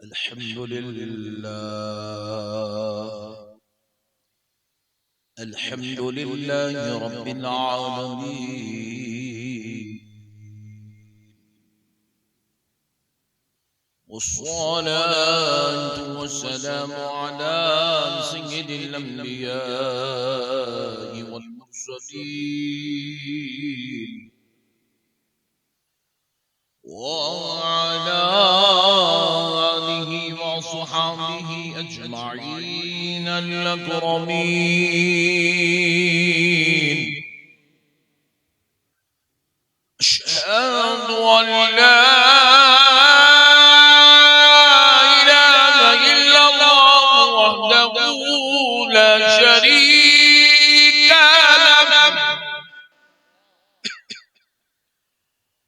अल्हम्दुलिल्लाह रब्बिल आलमीन वस्सलातु वस्सलामु अला सय्यिदिल अंबिया'i वल मुरसलीन व अला आलिहि व अस्हाबिहि अजमईन अल-अकरमीन। अशहदु अन ला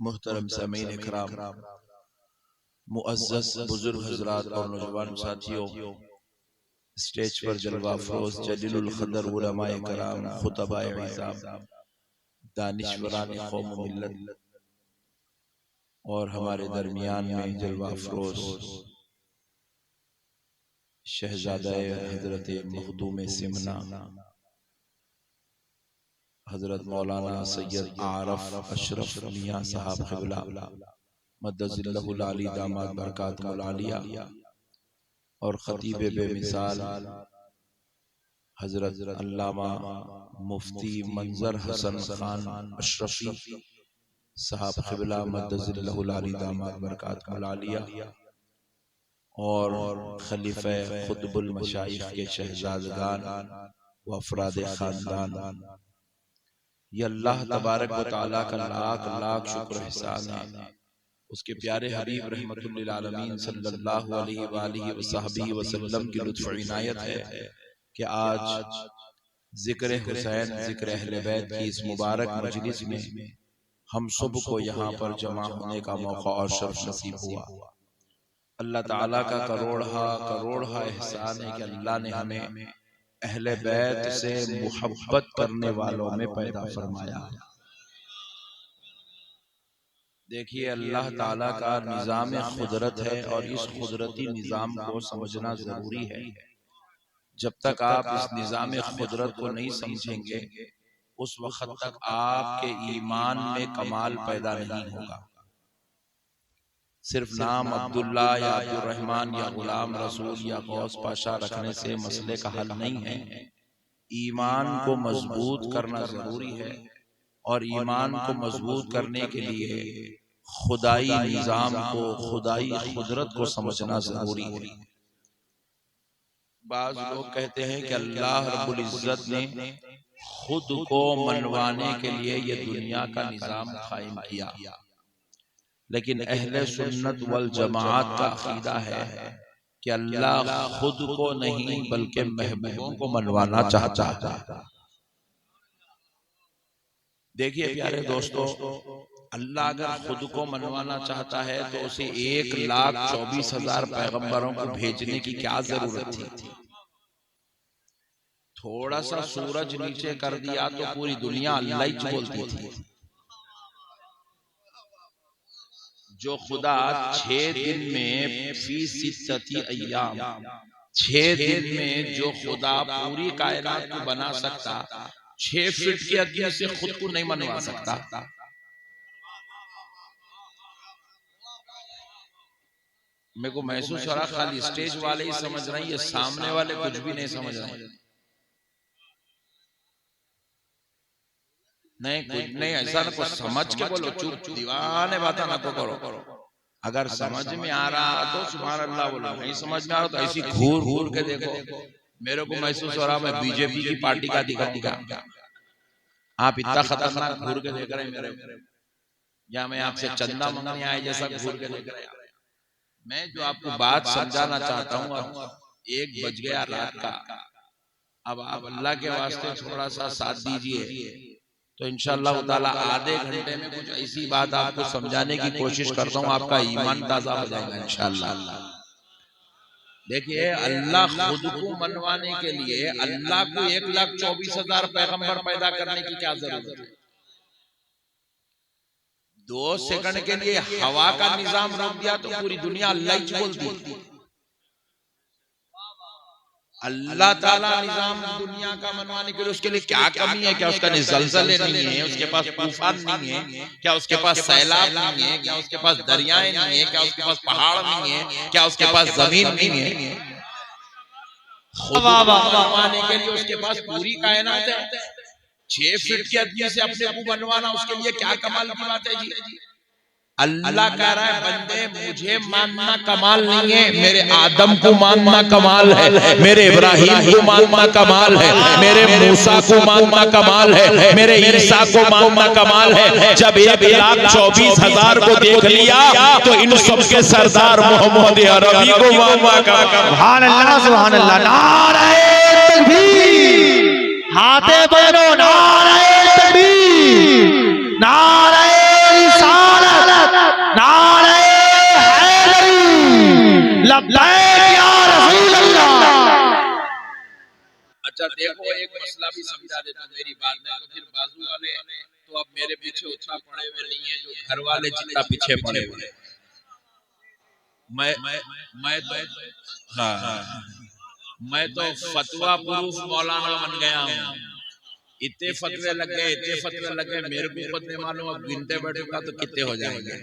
मुहतरम सामीन इकराम, मुअज़्ज़ज़ बुजुर्ग हज़रात और नौजवान साथियों, स्टेज पर जलवा फरोज जलीलुल क़द्र उलमाए कराम, खुतबाए इज़ाम, दानिशवरान कौम व मिल्लत और हमारे दरमियान में जलवा फरोज शहजादाए हजरत मखदूम सिमना हजरत मौलाना सैयद आरफ अशरफ मियां साहब क़िबला मद्दज़िल्लहुल आली दामाद बरकातुहुल आलिया और खतीब बेमिसाल हजरत अल्लामा मुफ्ती मंजर हसन खान अशरफी साहब क़िबला मद्दज़िल्लहुल आली दामाद बरकातुहुल आलिया और खलीफा खुतबुल मशाइख के शहजादगान व अफराद खानदान, ये अल्लाह तबारक व तआला का लाख लाख शुक्र एहसान है, उसके प्यारे हबीब रहमतुल लिल आलमीन सल्लल्लाहु अलैहि वसहबिहि वसल्लम की लुत्फ़ इनायत है कि आज ज़िक्र हुसैन, ज़िक्र अहले बैत की इस मुबारक मजलिस में हम सब को यहाँ पर जमा होने का मौका और शर्फ नसीब हुआ। अल्लाह ताला का करोड़ एहसान है कि अल्लाह ने हमें अहले बैत से मुहब्बत करने वालों में पैदा फरमाया। देखिए, अल्लाह ताला का निज़ाम खुदरत है और इस खुदरती निज़ाम को समझना जरूरी है। जब तक आप इस निज़ाम खुदरत को नहीं समझेंगे, उस वक्त तक आपके ईमान में कमाल पैदा नहीं होगा। सिर्फ नाम अब्दुल्ला या अब्दुर्रहमान या गुलाम रसूल या गौस पाशा रखने से मसले का हल नहीं है। ईमान को मजबूत करना जरूरी है और ईमान को मजबूत करने के लिए खुदाई निजाम को, खुदाई कुदरत को समझना जरूरी है। बाज लोग कहते हैं कि अल्लाह रब्बुल इज्जत ने खुद को मनवाने के लिए ये दुनिया का निजाम कायम किया, लेकिन अहले सुन्नत वल जमात का अकीदा है कि अल्लाह खुद को नहीं बल्कि महबूबों को मनवाना चाहता है। देखिए प्यारे दोस्तों, अल्लाह अगर खुद को मनवाना चाहता है तो उसे 1,24,000 पैगंबरों को भेजने की क्या जरूरत थी? थोड़ा सा सूरज नीचे कर दिया तो पूरी दुनिया अल्लाह ही बोलती थी। जो खुदा 6 दिन में फी सित्तती अय्याम, 6 दिन में जो खुदा पूरी कायनात को बना सकता, 6 फीट की अग्नि से खुद को नहीं मनवा सकता। मेरे को महसूस हो रहा खाली स्टेज वाले ही समझ रहे हैं, ये सामने वाले कुछ भी नहीं समझ रहे हैं। नहीं कुछ नहीं, ऐसा ना कुछ समझ के बोलो, चुप दीवाने बातें ना तो करो। अगर समझ में आ रहा तो सुभान अल्लाह बोलो, नहीं समझ में आ रहा तो ऐसी घूर घूर के देखो। मेरे को महसूस हो रहा मैं बीजेपी की पार्टी का दिखाऊंगा। आप इतना खतरनाक घूर के देख रहे हैं मेरे को, या मैं आपसे चंदा मांगने आए जैसा घूर के देख रहे हैं। मैं जो आपको बात समझाना चाहता हूँ, अब 1 बज गया रात का, अब आप अल्लाह के वास्ते थोड़ा सा साथ दीजिए तो इंशाअल्लाह ताला आधे घंटे में कुछ ऐसी बात आपको समझाने की कोशिश करता हूँ, आपका ईमान ताजा हो जाएगा इंशाअल्लाह। देखिए, अल्लाह खुद को मनवाने के लिए अल्लाह को 1,24,000 पैगंबर पैदा करने की क्या जरूरत है? 2 सेकंड के लिए हवा का निजाम रोक दिया तो पूरी दुनिया अल्लाह ही बोलती। अल्लाह ताला निजाम दुनिया का मनवाने के लिए उसके लिए क्या कमी है? क्या उसका ज़लज़ले नहीं है? उसके पास तूफान नहीं है? क्या उसके पास सैलाब नहीं है? क्या उसके पास दरियाएं नहीं है? क्या उसके पास पहाड़ नहीं है? क्या उसके पास जमीन नहीं है? खुद मनवाने के लिए उसके पास पूरी कायनात है। 6 फीट की अग्नि से अपने को बनवाना उसके लिए क्या कमाल की बात है जी? अल्लाह कह रहा है बंदे मुझे मानना कमाल नहीं है, मेरे आदम को मानना कमाल है, मेरे इब्राहिम को मानना कमाल है, मेरे मूसा को मानना कमाल है, मेरे ईसा को मानना कमाल है। जब 1,24,000 को देख लिया तो इन सबके सरदार मोहम्मद अरबी को मानना कमाल। सुभान अल्लाह, सुभान अल्लाह। नारे तकबीर, हाथे बनो, नारे तकबीर, नारे लब्बैक या रसूल अल्लाह। अच्छा देखो, एक मसला भी समझा देता मेरी बात में, तो फिर बाजू वाले तो अब मेरे पीछे उतना पड़े हुए नहीं है जो घर वाले जितना पीछे पड़े हुए। मैं तो फतवा प्रूफ मौलाना बन गया हूँ। इतने फतवे लग गए, मेरे को खुद नहीं मालूम, अब गिनते बैठूंगा तो कितने हो जाएंगे।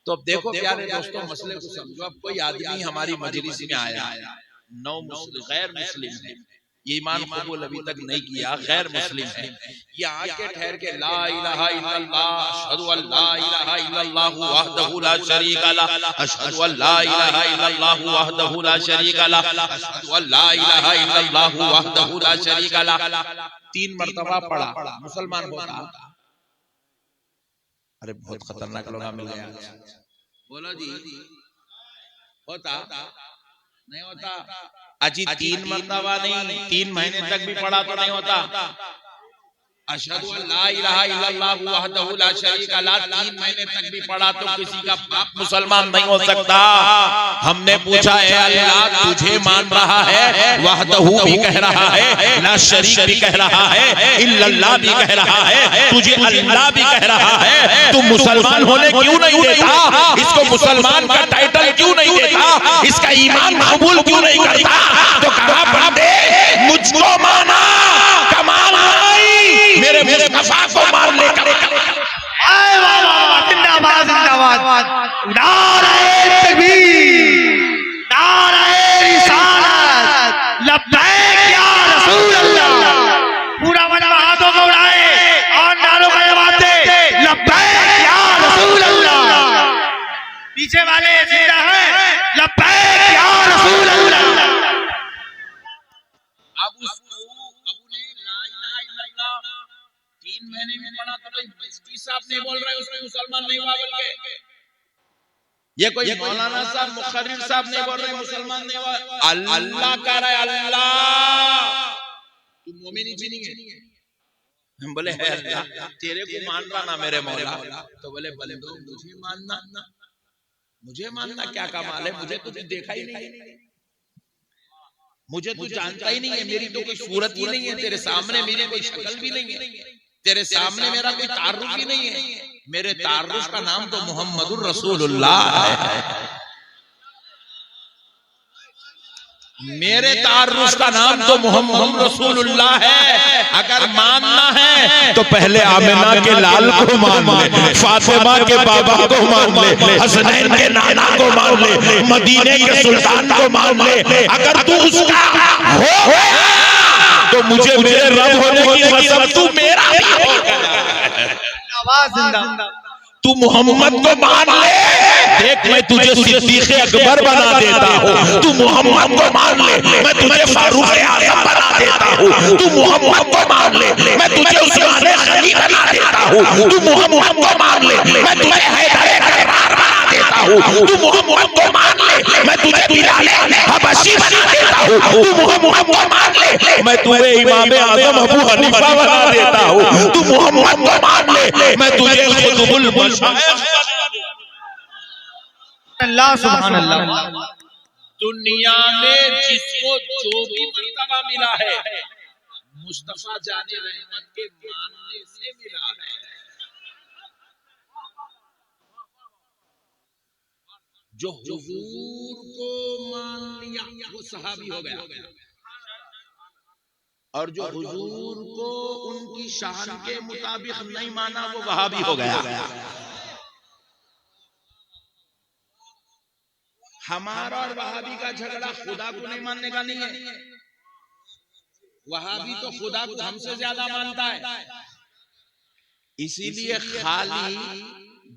तो अब देखो प्यारे दोस्तों, मसले को समझो। अब कोई आदमी हमारी मजलिस में आया, गैर मुस्लिम है, ये ईमान कबूल अभी तक नहीं किया, गैर मुस्लिम है, ये आके ठहर के ला इलाहा इल्लल्लाह अशहदु अल्ला इलाहा इल्लल्लाह वहदहु ला शरीका लह अशहदु अल्ला इलाहा इल्लल्लाह वहदहु ला शरीका लह अशहदु अल्ला इलाहा इल्लल्लाह वहदहु ला शरीका लह 3 मर्तबा पढ़ा, मुसलमान होता। अरे बहुत खतरनाक लोग मिल गया। बोलो जी, होता नहीं होता? अजी 3 मर्तबा नहीं, 3 महीने तक भी पढ़ा तो नहीं होता। अशहदु अल्ला इलाहा इल्लल्लाह वहदहु ला शरीका लह 3 महीने तक भी पढ़ा तो किसी का बाप मुसलमान नहीं हो सकता। हमने पूछा है अल्लाह तुझे मान रहा है, वहदहु भी कह रहा है, ला शरीक भी कह रहा है, इल्लल्लाह भी कह रहा है, तुझे अल्लाह भी कह रहा है, तू मुसलमान होने क्यों नहीं देता? इसको मुसलमान का टाइटल क्यों नहीं देता? इसका ईमान कबूल क्यों नहीं करता? तो कहा बंदे मुझको माना कमाल नहीं, मेरे मुस्तफा को मान ले। जिंदाबाद जिंदाबाद, नारे पीछे वाले जिंदा है लब्बैक या रसूल अल्लाह। अब उसको अबू ने ला इलाहा इल्लल्लाह 3 महीने में पढ़ा तो मुफ्ती साहब नहीं बोल रहे उसमें मुसलमान नहीं हुआ, बल्कि ये कोई मौलाना साहब मुखर्रिर साहब नहीं बोल रहे मुसलमान नहीं हुआ, अल्लाह कह रहा है अल्लाह। तू मोमिन ही नहीं है। हम बोले है अल्लाह, तेरे को मान रहा ना मेरे मौला। तो बोले बंदो मुझे मानना क्या कमाल है, मुझे तुझे देखा ही नहीं, मुझे तू जानता ही नहीं है, मेरी तो कोई सूरत ही नहीं है तेरे सामने, मेरी कोई शक्ल भी नहीं है, तेरे सामने मेरा कोई तारुफ ही नहीं है। मेरे तारुफ का नाम तो मुहम्मदुर रसूलुल्लाह है, मेरे तारुफ का नाम तो मोहम्मद रसूलुल्लाह है। अगर मानना है तो पहले आमिना के लाल को मान ले, फातिमा के बाबा को मान ले, हसनैन के नाना को मान ले, मदीने के सुल्तान को मान ले। अगर तू उसका हो तो मुझे मेरे रब होने की कसम तू मेरा भी होगा। तू मोहम्मद को मान ले, देख मैं तुझे सिद्दीक़ अकबर बना देता हूँ। तू मोहम्मद को मान ले, मैं तुझे फारूक आज़म बना देता हूँ। तू मोहम्मद को मान ले, मैं तुझे उस्मान गनी बना देता हूँ। तू मोहम्मद को मान ले, मैं तुझे हैदर कररार बना देता हूँ। तू मोहम्मद को मान ले, मैं तुझे बिलाल हबशी बना देता हूँ। तू मोहम्मद को मान ले, मैं तुझे इमाम आज़म अबू हनीफा बना देता हूँ। तू मोहम्मद को मान ले, मैं तुझे खुतबुल अल्लाह सुभान अल्लाह। दुनिया में जिसको जो भी मर्तबा मिला है मुस्तफा जाने रहमत के मानने से मिला है। जो हुजूर को मान लिया वो सहाबी हो गया, और जो हुजूर को उनकी शान के मुताबिक नहीं माना वो वहाबी हो गया। हमारा और वहाबी का झगड़ा खुदा को नहीं मानने का नहीं है। वहाबी तो खुदा को हमसे ज्यादा मानता है, इसीलिए खाली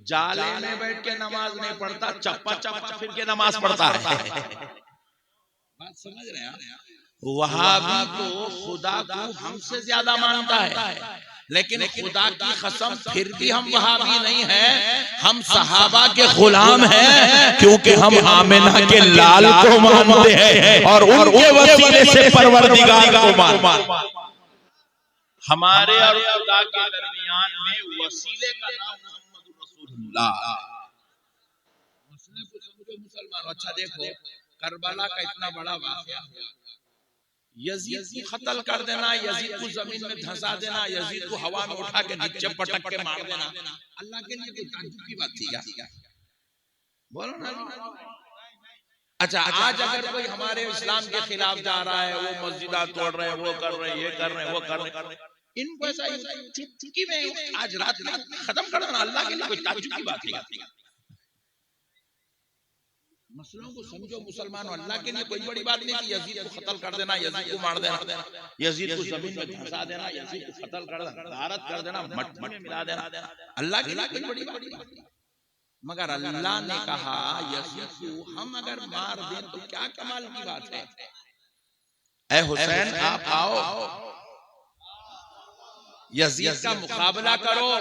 जाले में बैठ के नमाज नहीं पढ़ता, चप्पा चप्पा फिर के नमाज पढ़ता है। बात समझ रहे हैं? वहाबी तो खुदा को हमसे ज्यादा मानता है, लेकिन खुदा की कसम फिर भी हम वहाबी नहीं है, हम सहाबा के गुलाम हैं, क्योंकि हम आमिना के लाल को मानते हैं और उनके वसीले से परवरदिगार को मानते हैं। हमारे और खुदा के दरमियान में वसीले का नाम मोहम्मद रसूलुल्लाह। मसले को समझो मुसलमान। अच्छा देखो, करबला का इतना बड़ा वाक़या हुआ, यजीद को कत्ल कर देना, यजीद को जमीन में धंसा देना, यजीद को हवा में उठा के नीचे पटक के मार देना, अल्लाह के लिए कोई ताज्जुब की बात थी क्या? बोलो ना। अच्छा, आज अगर कोई हमारे इस्लाम के खिलाफ जा रहा है, वो मस्जिदा तोड़ रहे हैं, वो कर रहे हैं, ये कर रहे हैं, वो कर रहे हैं, इनको ऐसा चुटकी में आज रात में खत्म कर देना, अल्लाह के लिए कोई ताज्जुब की बात है? मसलों को समझो मुसलमान, अल्लाह के लिए कोई बड़ी बात नहीं कि यजीद को कत्ल कर देना, यजीद को मार देना, यजीद को जमीन में धंसा देना, यजीद को कत्ल कर देना, गारत कर देना, मट में मिला देना, अल्लाह के लिए कोई बड़ी बात नहीं। मगर अल्लाह ने कहा यजीद को हम अगर मार दें तो क्या कमाल की बात है। ऐ हुसैन आप आओ, यजीद का मुकाबला करो,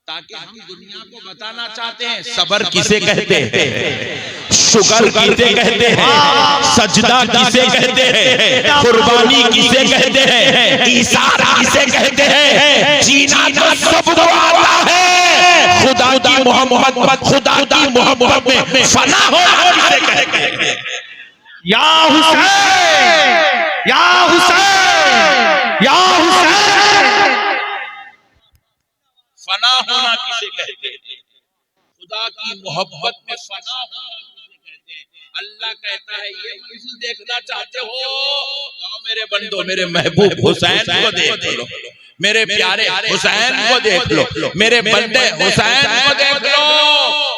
ताकि हम दुनिया को बताना चाहते हैं सबर किसे कहते हैं, शुक्र किसे कहते हैं, सजदा किसे कहते हैं, कुर्बानी किसे कहते हैं, ईसार किसे कहते हैं, जीना तो सबको आता है। खुदा की मोहब्बत में फना होना किसे कहते हैं? या हुसैन, या हुसैन, या हुसैन। फना होना किसे कहते हैं? खुदा की मोहब्बत में फना होना किसे कहते हैं? अल्लाह कहता है ये मंजिल देखना चाहते हो तो मेरे बंदो मेरे महबूब हुसैन को देख लो, मेरे प्यारे हुसैन को देख लो, मेरे बंदे हुसैन को देख लो,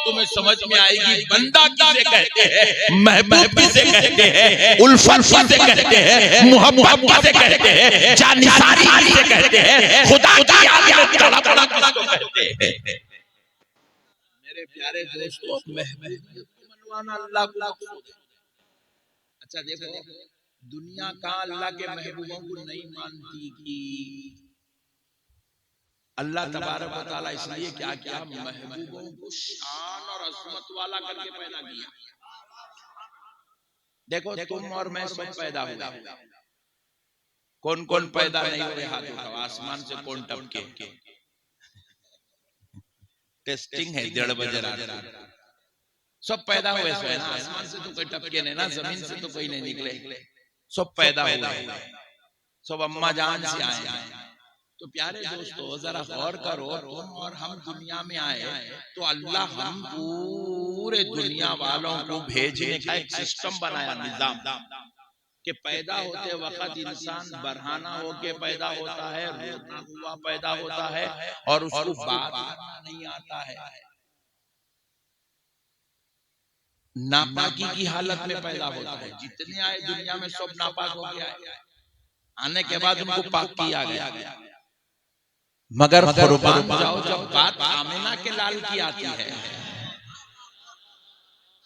तुम्हें समझ में आएगी बंदा किसे कहते हैं, महबूब किसे कहते हैं, उल्फत किसे कहते हैं, मोहब्बत किसे कहते हैं, जानिसारी किसे कहते हैं, खुदा की याद में तड़पना किसको कहते हैं। मेरे प्यारे दोस्तों, महबूबियत को मनवाना अल्लाह को मकसूद है। अच्छा देखो, दुनिया का अल्लाह के महबूबों को नहीं मानती कि अल्लाह तबारक व तआला इसलिए क्या किया, महबूबों को शान और अजमत वाला करके पैदा किया। देखो तुम और मैं सब पैदा हुए, कौन कौन पैदा नहीं हुए हाथ उठाओ, आसमान से कौन टपके। टेस्टिंग है 1:30 बजे रात, सब पैदा हुए सो है ना, आसमान से तो कोई टपके नहीं ना, जमीन से तो कोई नहीं निकले, सब पैदा हुए, सब अम्मा जान से आए। तो प्यारे दोस्तों जरा गौर करो, तुम और हम दुनिया में आए तो अल्लाह हम पूरे दुनिया वालों को भेजने का एक सिस्टम बनाया, निजाम, कि पैदा होते वक्त इंसान बरहाना होके पैदा होता है, रोता हुआ पैदा होता है और उसको बात करना नहीं आता है, नापाकी की हालत में पैदा होता है। जितने आए दुनिया में सब नापाक हो गया है, आने के बाद उनको पाक किया गया। मगर कुर्बान जाओ, जब बात आमिना के लाल की आती है,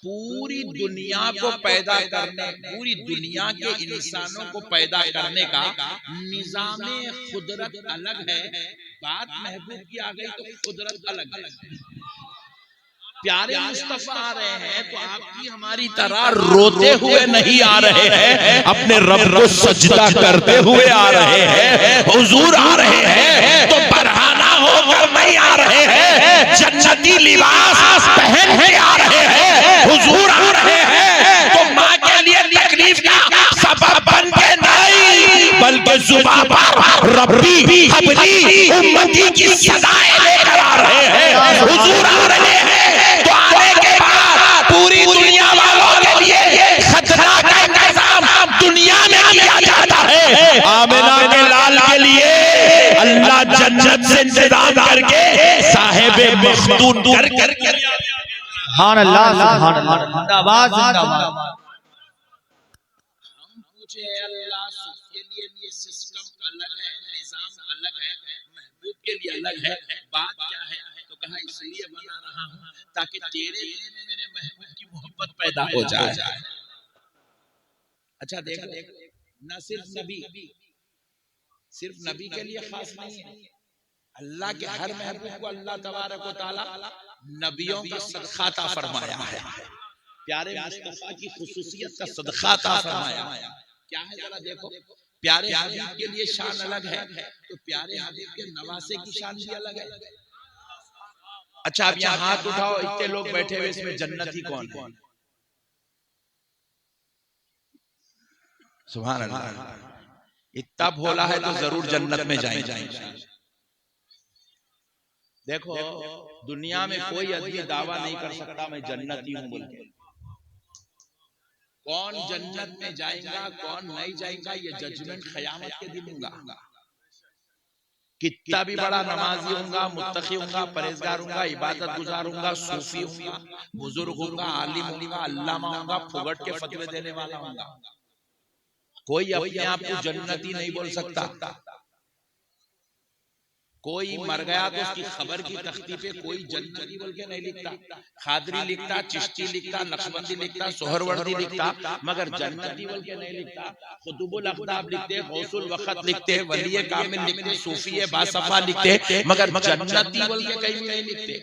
पूरी दुनिया को पैदा करने, पूरी दुनिया के इंसानों को पैदा करने का निजामे खुदरत अलग है, बात महबूब की आ गई तो खुदरत अलग है। प्यारे मुस्तफा आ रहे हैं तो आपकी हमारी तरह रोते हुए नहीं आ रहे हैं, अपने रब को सजदा करते हुए आ रहे हैं। हुजूर आ रहे हैं तो बरहाना होकर नहीं आ रहे हैं, जन्नती लिबास पहन के आ रहे हैं। हुजूर आ रहे हैं तो माँ के लिए तकलीफ का सबब बन के नहीं, बल्कि जुबान पर रब्बी हबली उम्मती की सदाएं लेकर आ रहे हैं। हुजूर आ रहे हैं तो आने के बाद पूरी दुनिया वालों के लिए खतना का इंतजाम दुनिया में किया जाता है। आमिना के लाल के लिए अल्लाह जन्नत से इंतजाम करके साहिबे मखदूम कर सुभान अल्लाह, सुभान अल्लाह, जिंदाबाद जिंदाबाद। हम पूछे अल्लाह के लिए ये सिस्टम अलग है, निजाम अलग है, महबूब के लिए अलग है, बात क्या है? तो कहा इसलिए बना रहा हूं ताकि तेरे दिल में मेरे महबूब की मोहब्बत पैदा हो जाए। अच्छा देखो, न सिर्फ नबी के लिए खास नहीं है, अल्लाह के हर महबूब को अल्लाह तबारक व तआला नबियों का सदका अता फरमाया है। प्यारे मुस्तफा की खुसूसियत का सदका अता फरमाया। क्या है जरा देखो, प्यारे हबीब के लिए शान अलग है तो प्यारे हबीब के नवासे की शान भी अलग है। अच्छा अब यहाँ हाथ उठाओ, इतने लोग बैठे हुए, इसमें जन्नती कौन है? सुभान अल्लाह, इतना भोला है तो जरूर जन्नत में जाएंगे। देखो दुनिया में कोई आदमी दावा नहीं कर सकता मैं जन्नती हूं बोल के। कौन जन्नत में जाएगा कौन नहीं जाएगा ये जजमेंट क़यामत के दिन होगा। कितना भी बड़ा नमाजी होगा, मुत्तकी होगा, परहेजगार होगा, इबादत गुजार होगा, सूफी होगा, बुजुर्ग होगा, आलिम होगा, अल्लामा होगा, फुगट के फतवे देने वाला होगा, कोई अपने आप को जन्नती नहीं बोल सकता। कोई मर गया तो उसकी खबर की तख्ती पे कोई जन्नती बोल के नहीं लिखता। खादरी लिखता, चिश्ती लिखता, नक्शबंदी लिखता, सोहरवर्दी लिखता, मगर जन्नती बोल के नहीं लिखता। खुतुबुल अख्ताब लिखते, गौसुल वक़्त लिखते, वली कामिल लिखते, सूफी बासफा लिखते, मगर जन्नती बोल के कहीं नहीं लिखते।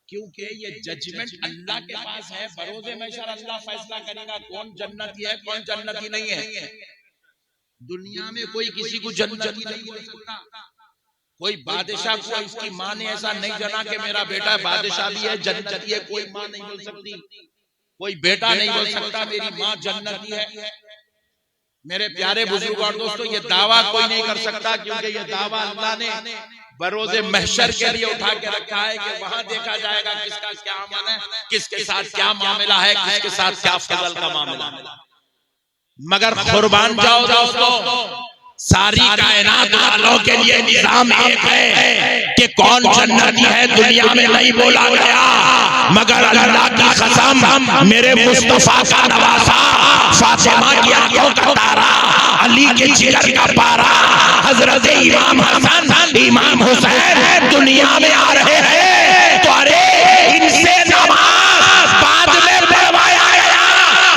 क्योंकि ये जजमेंट अल्लाह के पास है, बरोज़े महशर अल्लाह फैसला करेगा कौन जन्नती है कौन जन्नती नहीं है। दुनिया में कोई किसी को जन्नती नहीं बोल सकता। कोई बादशाह को इसकी माँ ने ऐसा नहीं जाना कि मेरा बेटा बादशाह भी है जन्नती है, कोई माँ नहीं बोल सकती। कोई बेटा नहीं बोल सकता मेरी माँ जन्नती है। मेरे प्यारे बुजुर्ग और दोस्तों, ये दावा कोई नहीं कर सकता, क्योंकि ये दावा अल्लाह ने बरोज़े महशर के लिए उठा के रखा है कि वहां देखा जाएगा किसका क्या अमल है, किसके साथ क्या मामला है, किसके साथ क्या फजल का मामला है। मगर कुर्बान जाओ दोस्तों, सारी कायनात वालों के लिए निजाम एक है कि कौन जन्नती है दुनिया में नहीं बोला गया, मगर अल्लाह की कसम मेरे मुस्तफा का नवासा, फातिमा की आंखों का तारा, अली के जिगर का पारा, हजरत इमाम हसन इमाम हुसैन दुनिया में आ रहे हैं तो अरे इनसे नमाज बाद में पढ़वाया गया,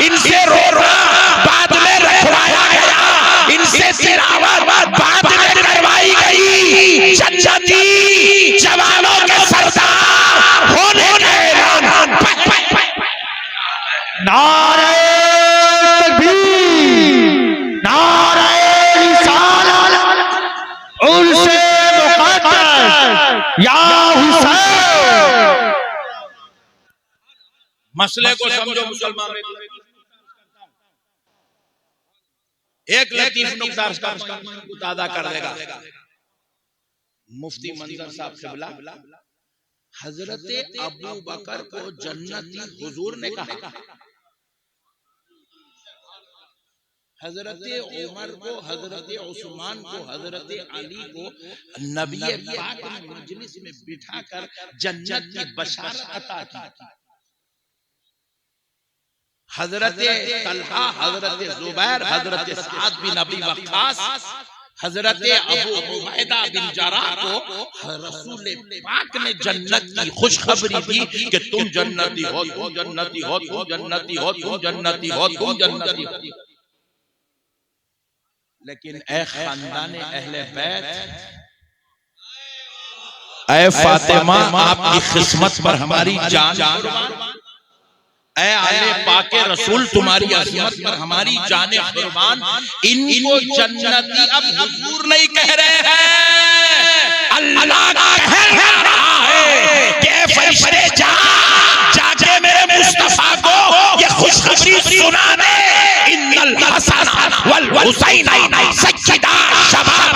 इनसे रोजा बाद में रखवाया गया, इनसे तिलावत बाद में करवाई गई। जन्नती जवानों के सरदार होने का ऐलान। नारे तकबीर, नारे रिसालत, उर्से मुक़द्दस या हुसैन। मसले को समझो मुसलमान। एक लतीफ नुक्ता को ताज़ा कर देगा। मुफ्ती मंजर साहब क़िबला हजरत अबू बकर को जन्नती हुजूर ने कहा, हजरत उमर को, हजरत उस्मान को, हजरत अली को नबी पाक ने मजलिस में बिठाकर जन्नत की बशारत अता की। हजरत तलहा, हजरत जुबैर, हजरत साद बिन अबी वक्कास, हजरत अबू उबैदा बिन जराह को रसूल पाक ने जन्नत की खुशखबरी दी कि तुम जन्नती हो, तुम जन्नती हो, तुम जन्नती हो, तुम जन्नती हो, तुम जन्नती हो। लेकिन ए खानदान अहले बैत, ए फातिमा, आपकी खिस्मत पर हमारी जान कुर्बान, ऐ आले पाके रसूल तुम्हारी अज़मत पर हमारी जाने कुर्बान। इनको जन्नती अब हुजूर नहीं कह रहे हैं, अल्लाह कह रहा है कि फरिश्ते जाके मेरे मुस्तफा को ये खुशखबरी सुना दे। इन्नल हसन वल हुसैन सय्यदा शबाब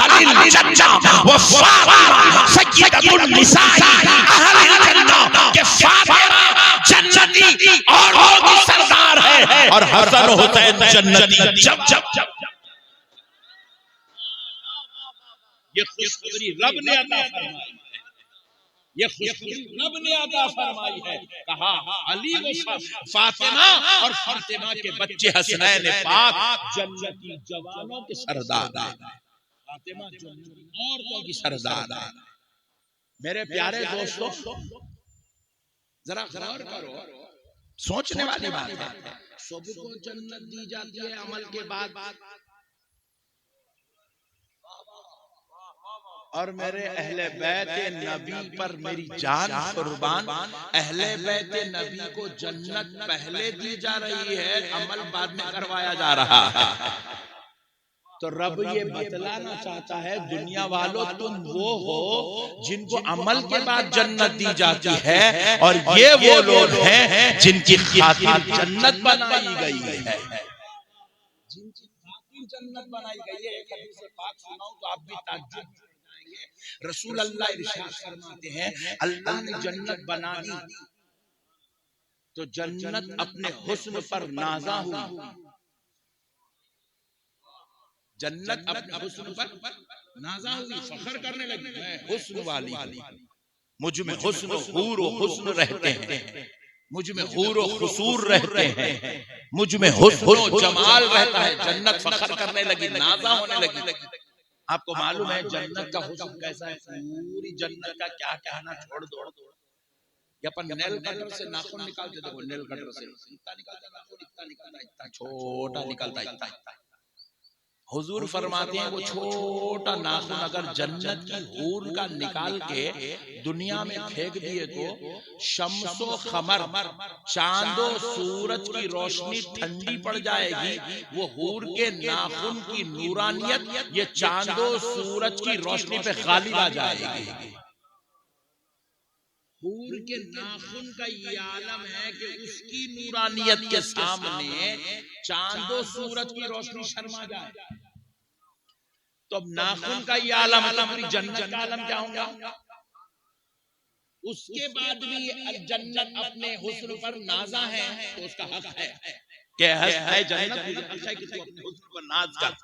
अहलिल जन्नह व फातिमा सय्यदतुन निसाई अहलिल जन्नह के फातिमा जन्नती औरतों की सरदार है और हसन हुसैन जन्नती। जब जब जब ये खुशखबरी रब ने अता फरमाई है, ये खुशखबरी रब ने अता फरमाई है। कहा अली व फातिमा और फातिमा के बच्चे हसनैन पाक जन्नती जवानों के सरदार है। फातिमा जन्नती औरतों की सरदार है। मेरे प्यारे दोस्तों, जरा गौर करो, सोचने वाली बात है। सबको जन्नत दी जाती है अमल के बाद, और मेरे अहले बैत नबी पर मेरी जान कुर्बान। अहले बैत नबी को जन्नत पहले दी जा रही है, अमल बाद में करवाया जा रहा है। तो रब ये बतलाना चाहता है, दुनिया वालों तुम वो हो जिनको अमल के बाद जन्नत दी जाती है, और ये वो लोग हैं जिनकी खातिर जन्नत बनाई गई है, जिनकी खातिर जन्नत बनाई गई है। एक हदीस पाक सुनाऊं तो आप भी ताज्जुब हो जाएंगे। रसूल अल्लाह इरशाद फरमाते हैं, अल्लाह ने जन्नत बना दी तो जन्नत अपने हुस्न पर नाज़ा हुई। जन्नत अपने हुस्न पर नाज़ा हुई, फख्र करने लगी, मैं हुस्न वाली, मुझ में हुस्न हूर व हुस्न रहते हैं, मुझ में हूर व हुसूर रहते हैं, मुझ में हुस्न व जमाल रहता है। जन्नत फख्र करने लगी, नाज़ा होने लगी। आपको मालूम है जन्नत का हुस्न कैसा है? पूरी जन्नत का क्या कहना छोड़ दो। ये अपन नेल कटर से नाखून निकालते, देखो नेल कटर से इतना निकालता नाखून, इतना निकालता, इतना छोटा निकलता, इतना। हुजूर फरमाते हैं वो छोटा नाखून अगर जन्नत की हूर का निकाल के दुनिया में फेंक दिए तो शम्सो खमर, चांदो सूरज की रोशनी ठंडी पड़ जाएगी। वो हूर के नाखून की नूरानियत ये चांदो सूरज की रोशनी पे गालिब आ जाएगी। हूर के नाखून का ये आलम है कि उसकी नूरानियत के सामने चांदो सूरज की रोशनी शर्मा जाए। तो अब नाखून का ये आलम है, हमारी जन्नत का आलम क्या होगा? उसके बाद भी जन्नत अपने हुस्न पर नाज़ा है, तो उसका हक है कि है जन्नत हक है कि तू अपने हुस्न पर नाज कर।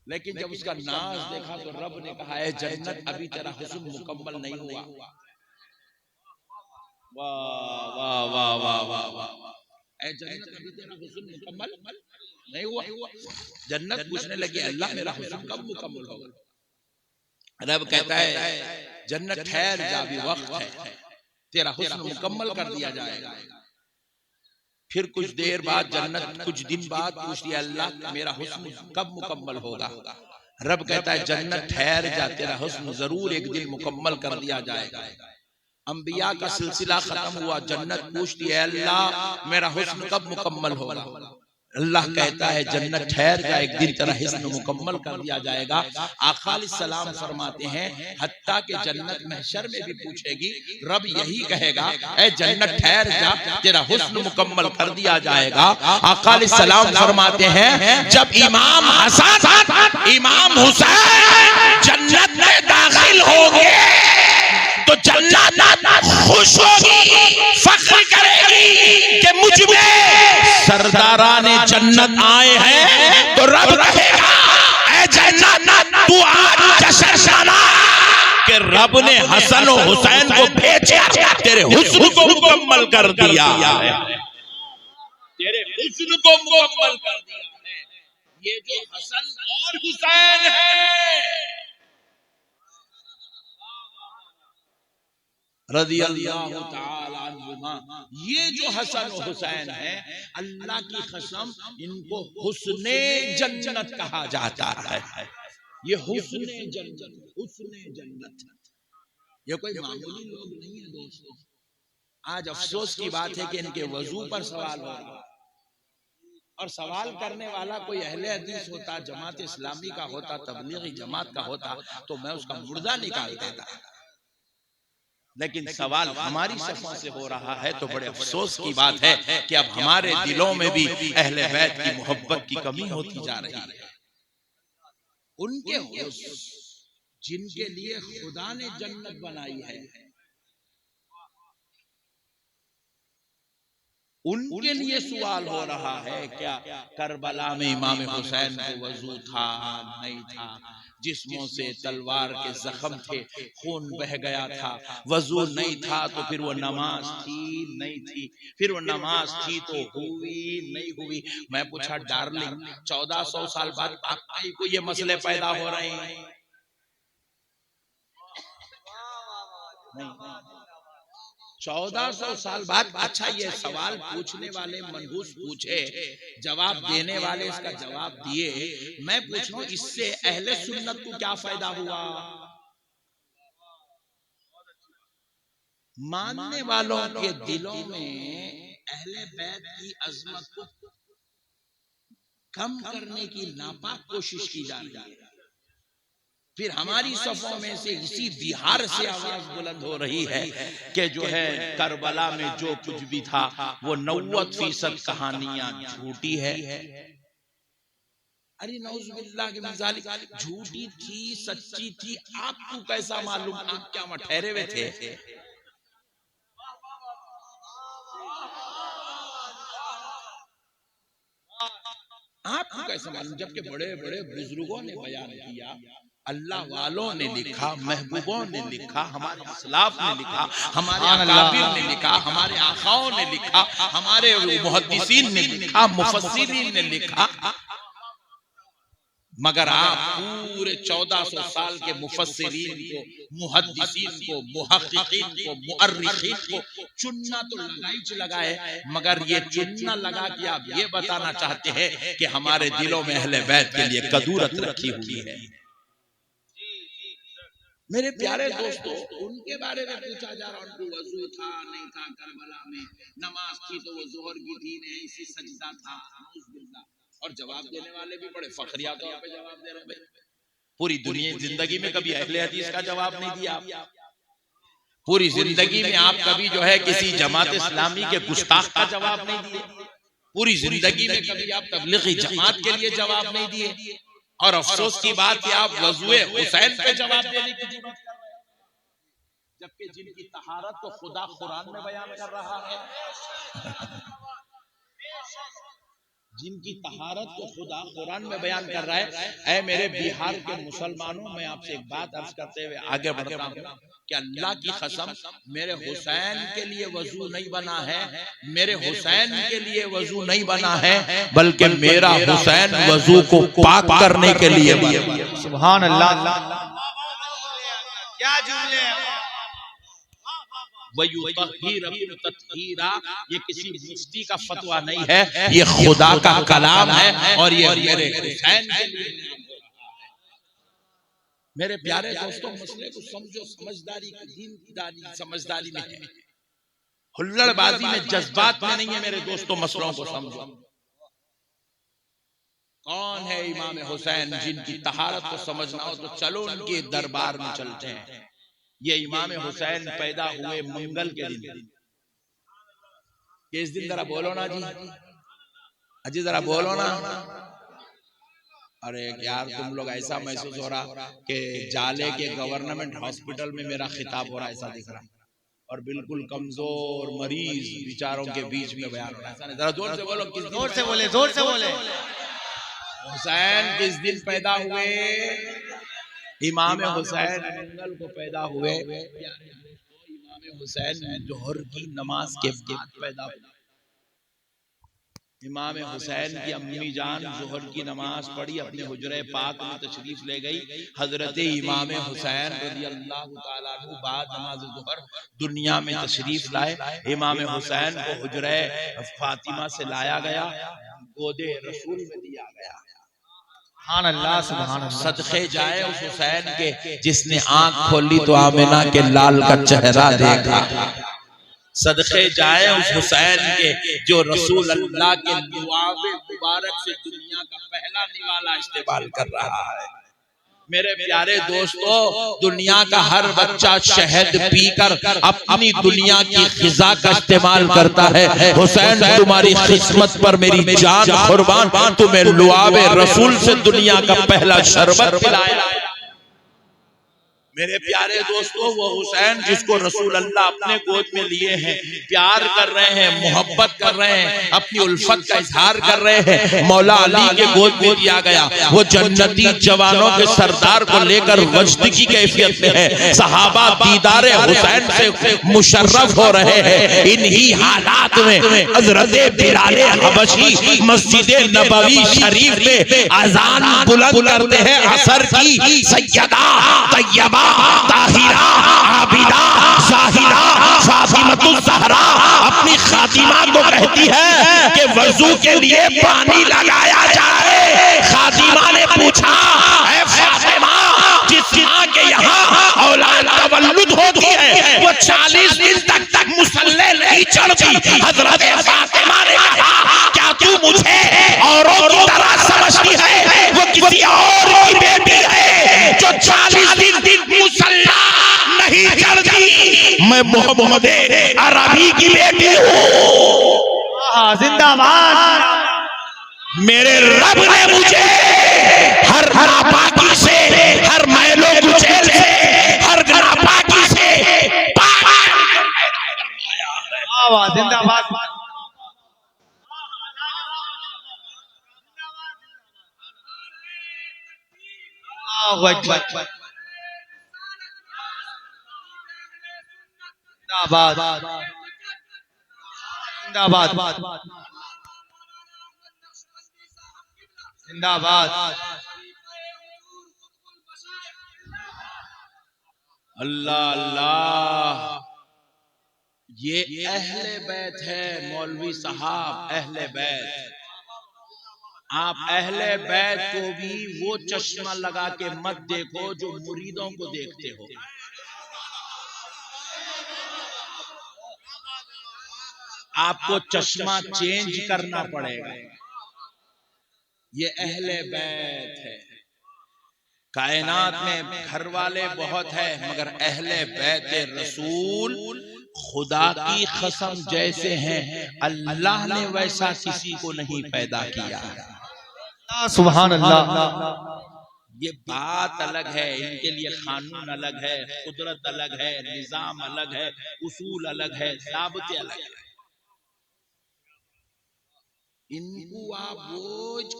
लेकिन जब उसका नाज देखा तो रब ने कहा है जन्नत अभी तेरा हुस्न मुकम्मल नहीं हुआ। वाह वाह वाह वाह वाह वाह, ऐ जन्नत अभी तेरा हुस्न मुकम्मल नहीं हुआ। जन्नत पूछने लगी अल्लाह मेरा हुस्न कब मुकम्मल होगा? रब कहता है जन्नत ठहर जा, भी वक्त है, तेरा हुस्न मुकम्मल कर दिया जाएगा। फिर कुछ देर बाद जन्नत कुछ दिन बाद पूछती है, अल्लाह मेरा हुस्न कब मुकम्मल होगा? रब कहता है जन्नत ठहर जा, तेरा हुस्न जरूर एक दिन मुकम्मल कर दिया जाएगा। अंबिया का सिलसिला खत्म हुआ, जन्नत पूछती है अल्लाह मेरा हुस्न कब मुकम्मल होगा? अल्लाह कहता है जन्नत ठहर जा, एक दिन तेरा हुस्न मुकम्मल कर दिया जाएगा। आका अलैहिस्सलाम फरमाते हैं हत्ता के जन्नत महशर में भी पूछेगी, रब यही कहेगा ऐ जन्नत ठहर जा, तेरा हुस्न मुकम्मल कर दिया जाएगा। आका अलैहिस्सलाम फरमाते हैं जब इमाम हसन इमाम हुसैन जन्नत में दाखिल होंगे तो जन्नत खुश होगी, फख्र करेगी कि मुझ में सरदाराने जन्नत आए हैं। तो रब कहेगा ऐ जन्नत तू आज जश्न मना कि रब ने हसन और हुसैन को भेजा, तेरे हुस्न को मुकम्मल कर दिया है, तेरे हुस्न को मुकम्मल कर दिया है। ये जो हसन और हुसैन है रज़ियल्लाहु ताला अन्हुमा, ये जो हसन और हुसैन है, अल्लाह की कसम इनको हुस्ने जन्नत कहा जाता है। ये हुस्ने जन्नत, हुस्ने जन्नत, ये कोई मामूली लोग नहीं है दोस्तों। आज अफसोस की बात है कि इनके वजू पर सवाल हो रहा है, और सवाल करने वाला कोई अहले हदीस होता, जमात इस्लामी का होता, तबलीगी जमात का होता, तो मैं उसका मुर्दा निकाल देता। लेकिन सवाल हमारी सफों से हो रहा है, तो बड़े अफसोस की बात है कि अब हमारे दिलों में भी अहले बैत की मोहब्बत की कमी होती जा रही है। उनके हुस्न जिनके लिए खुदा ने जन्नत बनाई है, उनके लिए सवाल हो रहा है क्या करबला में इमाम हुसैन को वजू था नहीं था? जिस्मों से तलवार के जख्म थे, खून बह गया था, वजू नहीं था तो फिर वो नमाज थी नहीं थी, फिर वो नमाज थी तो हुई नहीं हुई। मैं पूछा डार्लिंग 1400 साल बाद आपको को ये मसले पैदा हो रहे हैं? नहीं, 1400 साल बाद। अच्छा, ये सवाल पूछने वाले मनहूस पूछे, जवाब देने वाले इसका जवाब दिए। मैं पूछ रहा हूं इससे अहले सुन्नत को क्या फायदा हुआ? मानने वालों के दिलों में अहले बैत की अजमत को कम करने की नापाक कोशिश की जा रही है। फिर हमारी सफों में से इसी बिहार से आवाज बुलंद हो रही है कि जो है करबला में जो कुछ भी था वो 90% कहानियां ठूठी है। अरे नौजुबिल्लाह के मिज़ालिक, झूठी थी सच्ची थी आपको कैसा मालूम? आप क्या वहां ठहरे हुए थे? आपको कैसा मालूम? जबकि बड़े बड़े बुजुर्गों ने बयान किया, अल्लाह वालों ने लिखा, महबूबों ने लिखा, हमारे असलाफ ने लिखा, हमारे अकाबिर ने लिखा, हमारे आकाओं ने लिखा, हमारे मुहद्दिसीन ने लिखा, मुफस्सिरीन ने लिखा। मगर आप पूरे 1400 साल के मुफस्सिरीन को, मुहद्दिसीन को, मुहक्किकीन को, मुअर्रिखीन को चुनना तो लगाए, मगर ये चुनना लगा कि आप ये बताना चाहते हैं कि हमारे दिलों में अहले बैत के लिए कदूरत रखी हुई है। मेरे प्यारे दोस्तों, उनके बारे में पूछा जा रहा, उनको वजू था नहीं था, करबला में नमाज थी तो वो जोहर की थी नहीं, ऐसी सजदा था, और जवाब देने वाले भी बड़े फखरिया तौर पे जवाब दे रहे हैं। पूरी दुनिया जिंदगी में कभी अहले हदीस का जवाब नहीं दिया आप। पूरी जिंदगी में आप कभी जो है किसी जमात इस्लामी के गुस्ताख का जवाब नहीं दिए। पूरी जिंदगी में कभी आप तबलीगी जमात के लिए जवाब नहीं दिए। और अफसोस की बात है आप वज़ुए हुसैन पे जवाब देने की जरूरत कर रहे हैं, जबकि जिनकी तहारत तो खुदा कुरान में बयान कर रहा है। जिनकी तहारत को खुदा कुरान में बयान कर रहा है। ऐ मेरे बिहार के मुसलमानों, मैं आपसे एक बात अर्ज करते हुए आगे बढ़ता हूँ कि अल्लाह की कसम मेरे हुसैन के लिए वजू नहीं बना है, मेरे हुसैन के लिए वजू नहीं बना है, बल्कि मेरा हुसैन वजू को पाक करने के लिए बना। सुभान अल्लाह, क्या जुमले हैं। वयुतहिरकुम तत्हीरा, ये किसी मुफ्ती का फतवा नहीं है, ये खुदा का कलाम है और ये मेरे हुसैन के लिए। मेरे प्यारे दोस्तों, मसले को समझो, समझदारी दीनदारी समझदारी में है, हुल्लड़बाजी में जज्बात में नहीं है। मेरे दोस्तों, मसलों को समझो। कौन है इमाम हुसैन? जिनकी तहारत को समझना हो तो चलो उनके दरबार में चलते हैं। ये इमाम हुसैन पैदा हुए मंगल के दिन। इस दिन जरा बोलो ना जी, अजी जरा बोलो ना। अरे यार, तुम लोग ऐसा महसूस हो रहा कि जाले के गवर्नमेंट हॉस्पिटल में मेरा खिताब हो रहा है, ऐसा दिख रहा, और बिल्कुल कमजोर मरीज बेचारों के बीच में बयान हो रहा है। जरा जोर से बोलो, किस जोर से बोले, जोर से बोले। हुसैन किस दिन पैदा हुए? इमाम हुसैन मंगल को पैदा हुए। इमाम हुसैन जोहर की नमाज के बाद पैदा हुए। इमाम हुसैन की अम्मी जान जोहर की नमाज पढ़ी, अपने हुजरे पाक में तशरीफ ले गई। हजरत इमाम हुसैन रज़ियल्लाहु ताला अन्हु बाद नमाज जोहर दुनिया में तशरीफ लाए। इमाम हुसैन को हुजरे फातिमा से लाया गया, गोदे रसूल में दिया गया। सुभान अल्लाह, सुभान अल्लाह। सदके जाए उस हुसैन के जिसने आंख खोली तो आमिना के लाल का चेहरा देखा। सदके जाए उस हुसैन के जो रसूल अल्लाह के दुआबे मुबारक से दुनिया का पहला निवाला इस्तेमाल कर रहा है। मेरे प्यारे दोस्तों, दुनिया का हर बच्चा शहद पीकर अपनी दुनिया की ग़िज़ा का इस्तेमाल करता है। हुसैन, तुम्हारी किस्मत पर मेरी जान कुर्बान, तुम्हें लुआबे रसूल से दुनिया का पहला शरबत पिलाया। मेरे प्यारे दोस्तों, वो हुसैन जिसको रसूल अल्लाह अपने गोद में लिए हैं, प्यार कर रहे हैं, मोहब्बत कर रहे हैं, अपनी उल्फत का इजहार कर रहे हैं, मौला अली के गोद में दिया गया। वो जन्नती जवानों के सरदार को लेकर वजद की कैफियत में है। सहाबा दीदारे हुसैन से मुशर्रफ हो रहे हैं। इन्हीं हालात में हजरत बिलाल हबशी मस्जिद नबवी शरीफ में अजान बुलंद करते हैं असर की। सैयदा तैयबा ताहिरा आबिदा साहिरा फातिमतुज़ ज़हरा अपनी खातिमा को कहती है कि वजू के लिए पानी लगाया जाए। खातिमा ने पूछा, ऐ फातिमा, जिस मां के यहाँ औलाद तवल्लुद होती है वो 40 दिन तक मुसल्ले नहीं चढ़ती। हजरत फातिमा ने कहा, क्या तू मुझे औरों की तरह समझती है? वो किसी और की बेटी है जो 40 दिन मुसल्ला नहीं चढ़ती। मैं मोहम्मद अरबी की बेटी हूँ। जिंदाबाद। मेरे रब ने मुझे हर नापाकी से, हर मैलो कुचैल से, हर नापाकी से जिंदाबाद। जिंदाबाद, जिंदाबाद, जिंदाबाद। अल्लाह अल्लाह। ये अहले बैत है मौलवी साहब, अहले बैत। आप अहले बैत को भी वो चश्मा लगा के मत देखो जो मुरीदों को देखते हो। आपको चश्मा चेंज करना पड़ेगा। ये अहले बैत है। कायनात में घर वाले बहुत है, मगर अहले बैत रसूल खुदा की कसम जैसे हैं, अल्लाह ने वैसा किसी को नहीं पैदा किया। सुभान अल्लाह। ये बात अलग है, इनके लिए कानून अलग है, कुदरत अलग है, निजाम अलग है, उसूल अलग है, ज़ाब्ते अलग है। इनको आप वो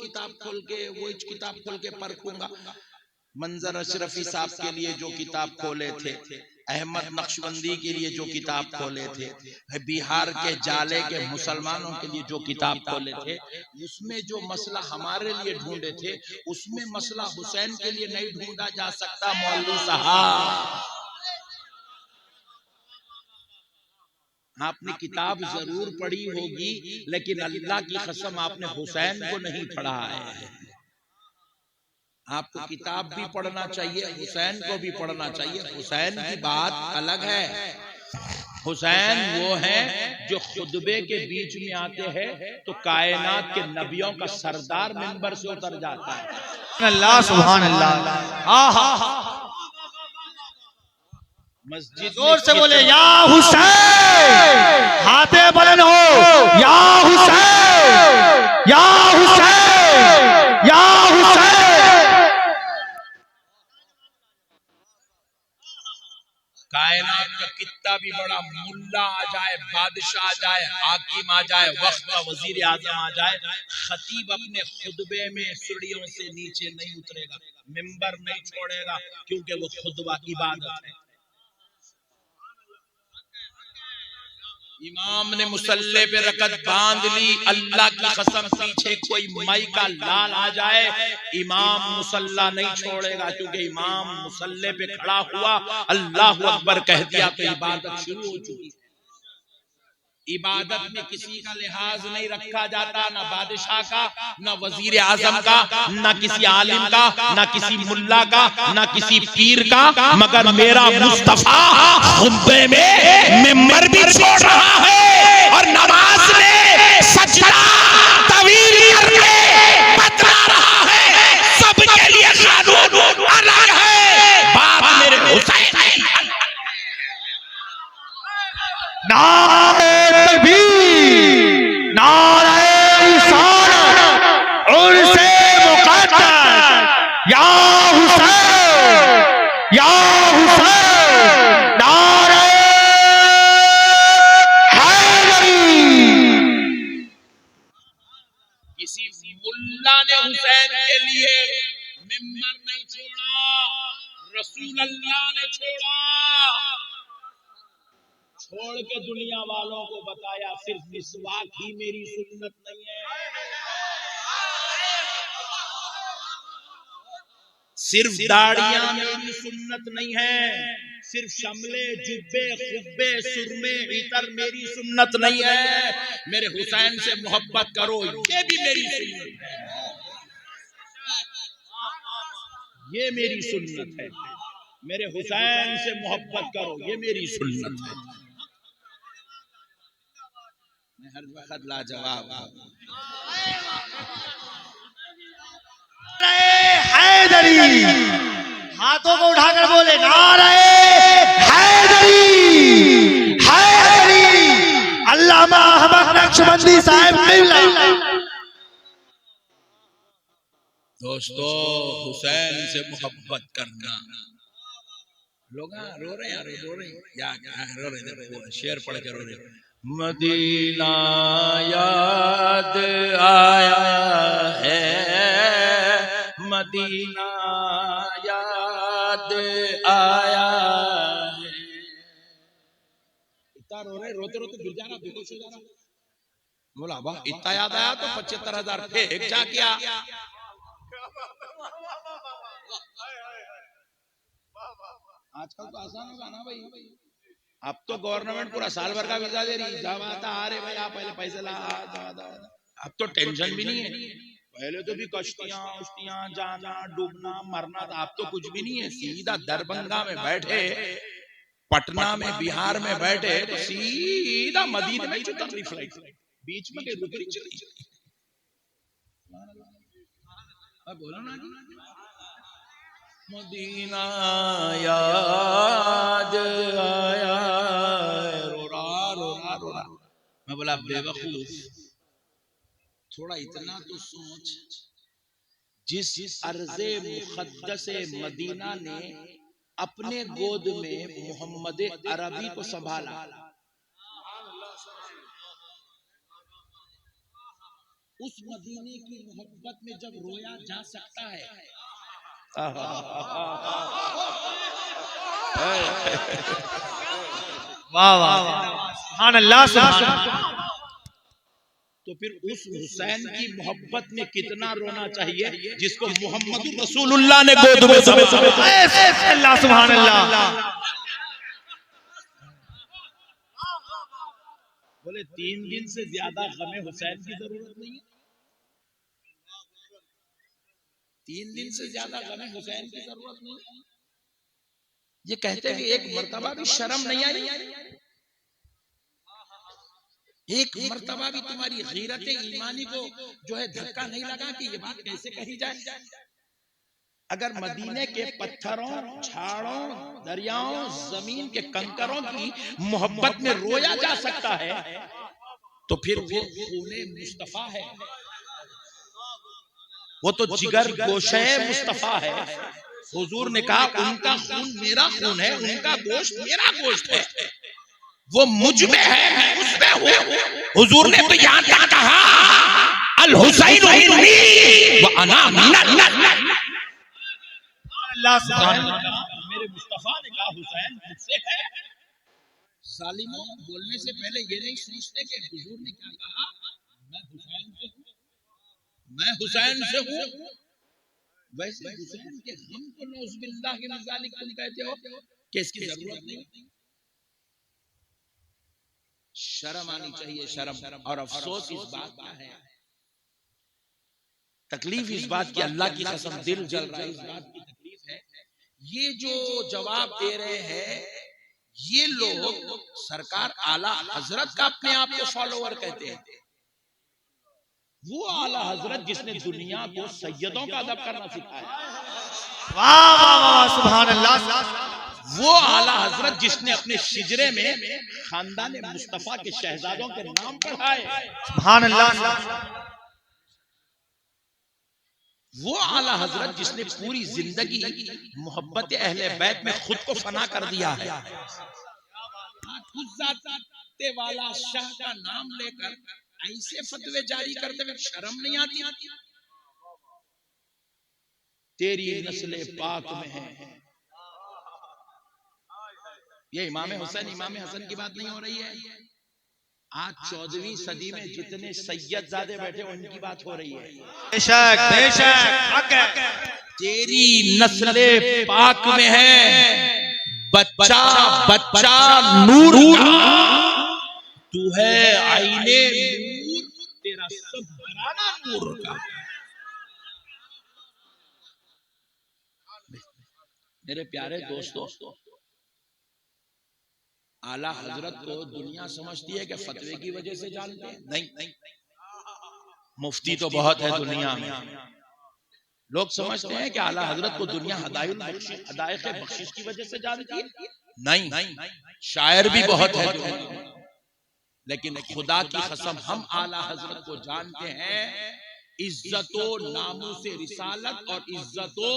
किताब खोल के परखूंगा। मंजर अशरफी साहब के लिए जो किताब खोले थे, अहमद नक्शबंदी के लिए जो किताब खोले थे, बिहार के जाले के मुसलमानों के लिए जो किताब खोले थे, उसमें जो मसला हमारे लिए ढूंढे थे, उसमें मसला हुसैन के लिए नहीं ढूंढा जा सकता। मौलवी साहब, आपने किताब जरूर पढ़ी होगी, लेकिन अल्लाह की कसम आपने हुसैन को नहीं पढ़ा है। आपको किताब भी पढ़ना चाहिए, हुसैन को भी पढ़ना चाहिए। हुसैन की बात अलग है। हुसैन वो है जो खुतबे के बीच में आते हैं तो कायनात के नबियों का सरदार मिंबर से उतर जाता है। अल्लाह सुभान अल्लाह। मस्जिद जोर से बोले या हुसैन, हाथे बुलंद हो, या हुसैन, या हुसैन, या हुसैन। कायनात का कितना भी बड़ा मुल्ला आ जाए, बादशाह आ जाए, हाकिम आ जाए, वक्त का वजीर आजम आ जाए, खतीब अपने खुतबे में सीढ़ियों से नीचे नहीं उतरेगा, मिंबर नहीं छोड़ेगा, क्योंकि वो खुतबा इबादत है। इमाम ने मुसल्ले पे रकत बांध ली, अल्लाह की कसम पीछे कोई मई का लाल आ जाए, इमाम मुसल्ला नहीं छोड़ेगा, क्योंकि इमाम मुसल्ले पे खड़ा हुआ, अल्लाह अकबर कह दिया तो इबादत शुरू हो चुकी। इबादत में किसी का लिहाज नहीं रखा जाता, ना बादशाह का, ना वजीर आजम का, ना किसी आलिम का, ना किसी मुल्ला का, ना किसी पीर का, मगर मेरा मुस्तफा खुतबे में मिंबर भी छोड़ रहा है और नमाज में सजदा तवील करके बतला रहा है। सबके लिए कानून अलग है। बात मेरे हुसैन नारे तकबीर, नारे रिसालत, उर्से मुक़द्दस, या हुसैन, या हुसैन, नारे हैदरी। किसी मुल्ला ने हुसैन के लिए मिंबर नहीं छोड़ा, रसूल अल्लाह ने छोड़ा। छोड़ के दुनिया वालों को बताया सिर्फ मिसवाक ही मेरी सुन्नत नहीं है, सिर्फ दाढ़ियां मेरी सुन्नत नहीं है, सिर्फ शमले जुब्बे खुब्बे सुरमे इतर मेरी सुन्नत नहीं है। मेरे हुसैन से मोहब्बत करो, ये भी मेरी सुन्नत है, ये मेरी सुन्नत है। मेरे हुसैन से मोहब्बत करो, ये मेरी सुन्नत है। मैं हर वक्त लाजवाब हैदरी, हाथों को उठाकर बोले नारे हैदरी, हैदरी। अल्लामा अहमद नक्शबंदी साहब मिला। दोस्तों, हुसैन से मोहब्बत करना। लोग रो रहे हैं, रो रहे हैं, या रो रहे, शेर पढ़ के रो रहे। मदीना याद आया है, मदीना याद आया है। इतना रो रहे, रोते रोते गिर जाना, बेहोश हो जाना। बोला वाह, इतना याद आया तो 75,000 फेंक जा क्या। आजकल तो आसान होगा ना भाई, अब तो गवर्नमेंट पूरा साल भर का वीजा दे रही, जब आता आ रहे भाई आप पहले पैसे ला, अब तो टेंशन भी नहीं है। पहले तो भी कश्तियां उश्तियां, जाना डूबना मरना था, अब तो कुछ भी नहीं है। सीधा दरभंगा में बैठे, पटना में बिहार में बैठे तो सीधा मदीने में उतर रही फ्लाइट, बीच में रुक रही चली। बोला ना मदीना याद आया, रोरा रोरा रोरा। मैं बोला बेवकूफ, थोड़ा इतना तो सोच, जिस अर्ज़े मुक़द्दस मदीना ने अपने गोद में मोहम्मद अरबी को संभाला, उस मदीने की मोहब्बत में जब रोया जा सकता है। वाह वाह, सुभान अल्लाह, सुभान अल्लाह। तो फिर उस हुसैन की मोहब्बत में कितना रोना चाहिए जिसको मोहम्मद रसूलुल्लाह ने गोद में अल्लाह सुभान अल्लाह। बोले 3 दिन से ज्यादा गमे हुसैन की जरूरत नहीं है। 3 दिन से ज्यादा गमे हुसैन की जरूरत नहीं है। ये कहते कि एक मर्तबा भी शर्म नहीं आई, एक मर्तबा भी तुम्हारी गीरत ईमानी को जो है धक्का नहीं लगा कि ये बात कैसे कही जाए। अगर मदीने के पत्थरों, झाड़ों, दरियाओं, जमीन के कंकरों की मोहब्बत में रोया जा सकता है तो फिर वो खूने मुस्तफा है, वो तो जिगर गोशे मुस्तफा है। हुजूर ने कहा उनका खून मेरा खून है, उनका गोश्त मेरा गोश्त है, वो मुझ में है मैं उसमें हूं। हुजूर ने तो यहां तक कहा अल हुसैन मिन्नी व अना मिनल्लाह। मेरे मुस्तफा ने कहा हुसैन मुझसे है। सालिमों, बोलने से पहले ये नहीं सोचते कि हुजूर ने क्या कहा, मैं हुसैन से हूं, मैं हुसैन से हूं। वैसे हुसैन के हम को नौज़ुबिल्लाह के मज़ालिक तुम कहते हो कि इसकी जरूरत नहीं। शर्म आनी चाहिए, शर्म। और अफसोस इस बात का है, तकलीफ इस बात की, अल्लाह की कसम दिल जल रहा है, इस बात की तकलीफ है। ये जो जवाब दे रहे हैं ये लोग सरकार आला हजरत का अपने आप को फॉलोअर कहते हैं। वो आला हजरत जिसने दुनिया को सैयदों का अदब करना सिखाया, वाह वाह वाह, सुभान अल्लाह। वो आला हजरत जिसने अपने शिजरे में खानदान मुस्तफा के शहजादों के नाम पढ़ाए, सुभान अल्लाह। वो आला हजरत जिसने पूरी जिंदगी मोहब्बत अहले बैत में खुद को फना कर दिया है। वाला शाह का नाम लेकर ऐसे फतवे जारी करते हुए शर्म नहीं आती? तेरी नस्ले पाक में है। ये इमाम हुसैन इमाम हसन की बात नहीं हो रही है। आज 14वीं सदी में जितने सैयदजादे बैठे उनकी बात हो रही है। बेशक बेशक। तेरी नस्ले पाक में है, बच्चा बच्चा नूर का, तू है आईने नूर, तेरा सब घराना नूर का। मेरे प्यारे दोस्तों, आला हजरत को दुनिया समझती है कि फतवे की वजह से जानते हैं। नहीं, मुफ्ती तो बहुत है दुनिया में। लोग समझते हैं कि आला हजरत को दुनिया हदायत बख्शिश की वजह से जानती है। नहीं, शायर भी बहुत है दुनिया में। लेकिन खुदा की कसम हम आला हजरत को जानते हैं इज्जतो नामूसे रिसालत और इज्जतो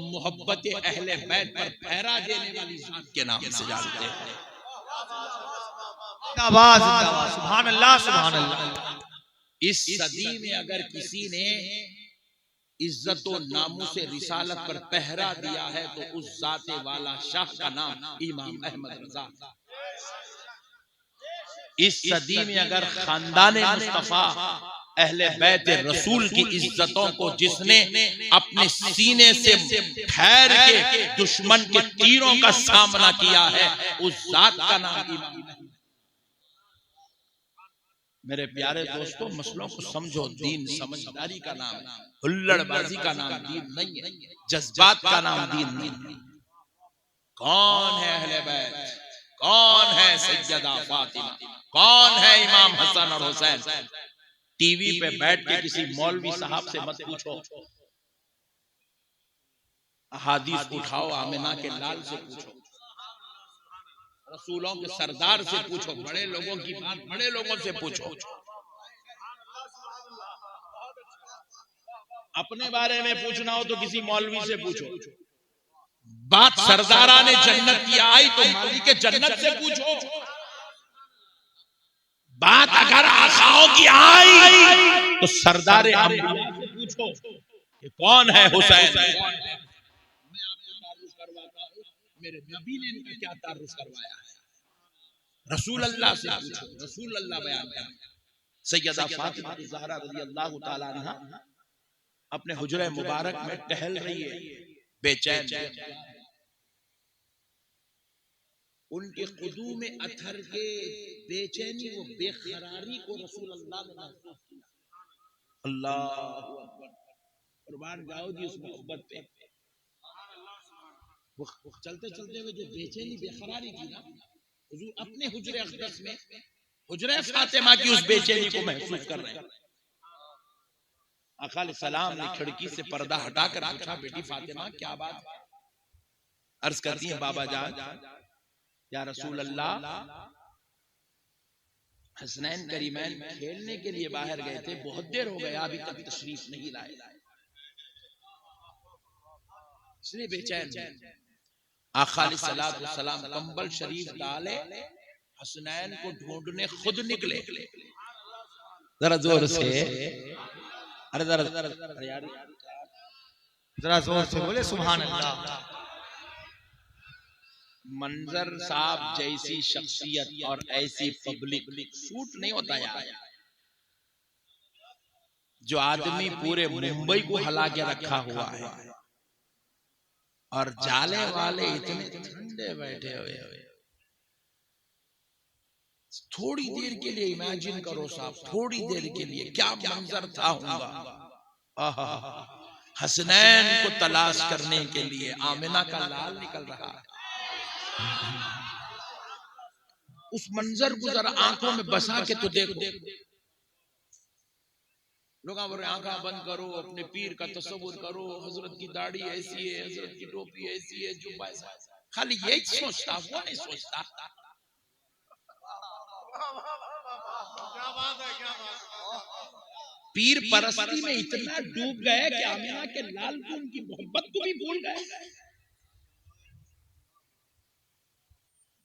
मोहब्बत अहले बैत पर पहरा देने वाली जात के नाम से जानते हैं। सुभान अल्लाह सुभान अल्लाह। इस सदी में अगर किसी ने इज्जतो नामूसे रिसालत पर पहरा दिया है तो उस जाते वाला शाह का नाम इमाम अहमद रजा। इस सदी में अगर खानदान मुस्तफा अहले बैत रसूल की इज्जतों को जिसने अपने सीने से ठहर के दुश्मन के तीरों का सामना किया है उस जात का नाम इमाम। मेरे प्यारे दोस्तों, मसलों को समझो। दीन समझदारी का नाम है, हुल्लड़बाजी का नाम दीन नहीं है, जज्बात का नाम दीन नहीं है। कौन है अहले बैत, कौन है सैयदा फातिमा, कौन है इमाम हसन और हुसैन? टीवी पे बैठ के किसी मौलवी साहब से मत पूछो, अहादीस उठाओ, आमिना के लाल से पूछो, रसूलों के सरदार से पूछो, बड़े लोगों की बात बड़े लोगों से पूछो। अपने बारे में पूछना हो तो किसी मौलवी से पूछो। बात सरदारा ने जन्नत की आई तो मालिक जन्नत से पूछो। बात अगर आखाओं की आई तो सरदार अंबिया से पूछो कि कौन है हुसैन। मैं आपको तारुफ करवाता हूं, मेरे नबी ने इनका क्या तारुफ करवाया है। रसूल अल्लाह से पूछो, रसूल अल्लाह बयान करें। सैयदा फातिमा ज़हरा रज़ियल्लाहु ताला अन्हा अपने हुजरे मुबारक में टहल रही है, बेचैन। उनके कुदूम अथर के बेचैनी वो बेखरारी को रसूल अल्लाह ने महसूस किया। अल्लाह कुर्बान जाओ जी उस मोहब्बत पे। वो चलते चलते हुए जो बेचैनी बेखरारी थी ना, हुजूर अपने हुजरे अक़दस में हुजरे फातिमा की उस बेचैनी को महसूस कर रहे हैं। आका सलाम ने खिड़की से पर्दा हटाकर पूछा, बेटी फातिमा क्या बात? अर्ज करती है, बाबा जान या रसूल अल्लाह, हसनैन करीमैन खेलने के लिए बाहर गए थे, बहुत देर हो गया अभी तक तशरीफ नहीं लाए, इसलिए बेचैन। आका सलाम कंबल शरीफ डाले, हसनैन को ढूंढने खुद निकले। जरा जोर से, अरे जरा जोर से बोले सुभान अल्लाह। मंजर साहब जैसी शख्सियत और ऐसी पब्लिक सूट नहीं होता यार। जो आदमी पूरे मुंबई को हला के रखा हुआ है और जाले वाले इतने ठंडे बैठे हुए। थोड़ी देर के लिए इमेजिन करो साहब, थोड़ी देर के लिए क्या मंजर था होगा। हसनैन को तलाश करने के लिए आमिना का लाल निकल रहा है। उस मंजर को जरा आंखों में बसा के तो देखो। लोग बोल रहे आंखें बंद करो, अपने पीर का तस्वुर करो, हजरत की दाढ़ी ऐसी है, हजरत की टोपी ऐसी है, जुब्बा ऐसा है। खाली यही सोचता, वो नहीं सोचता। पीर परस्ती में इतना डूब गए कि आमिना के लाल को उनकी मोहब्बत को भी भूल गए।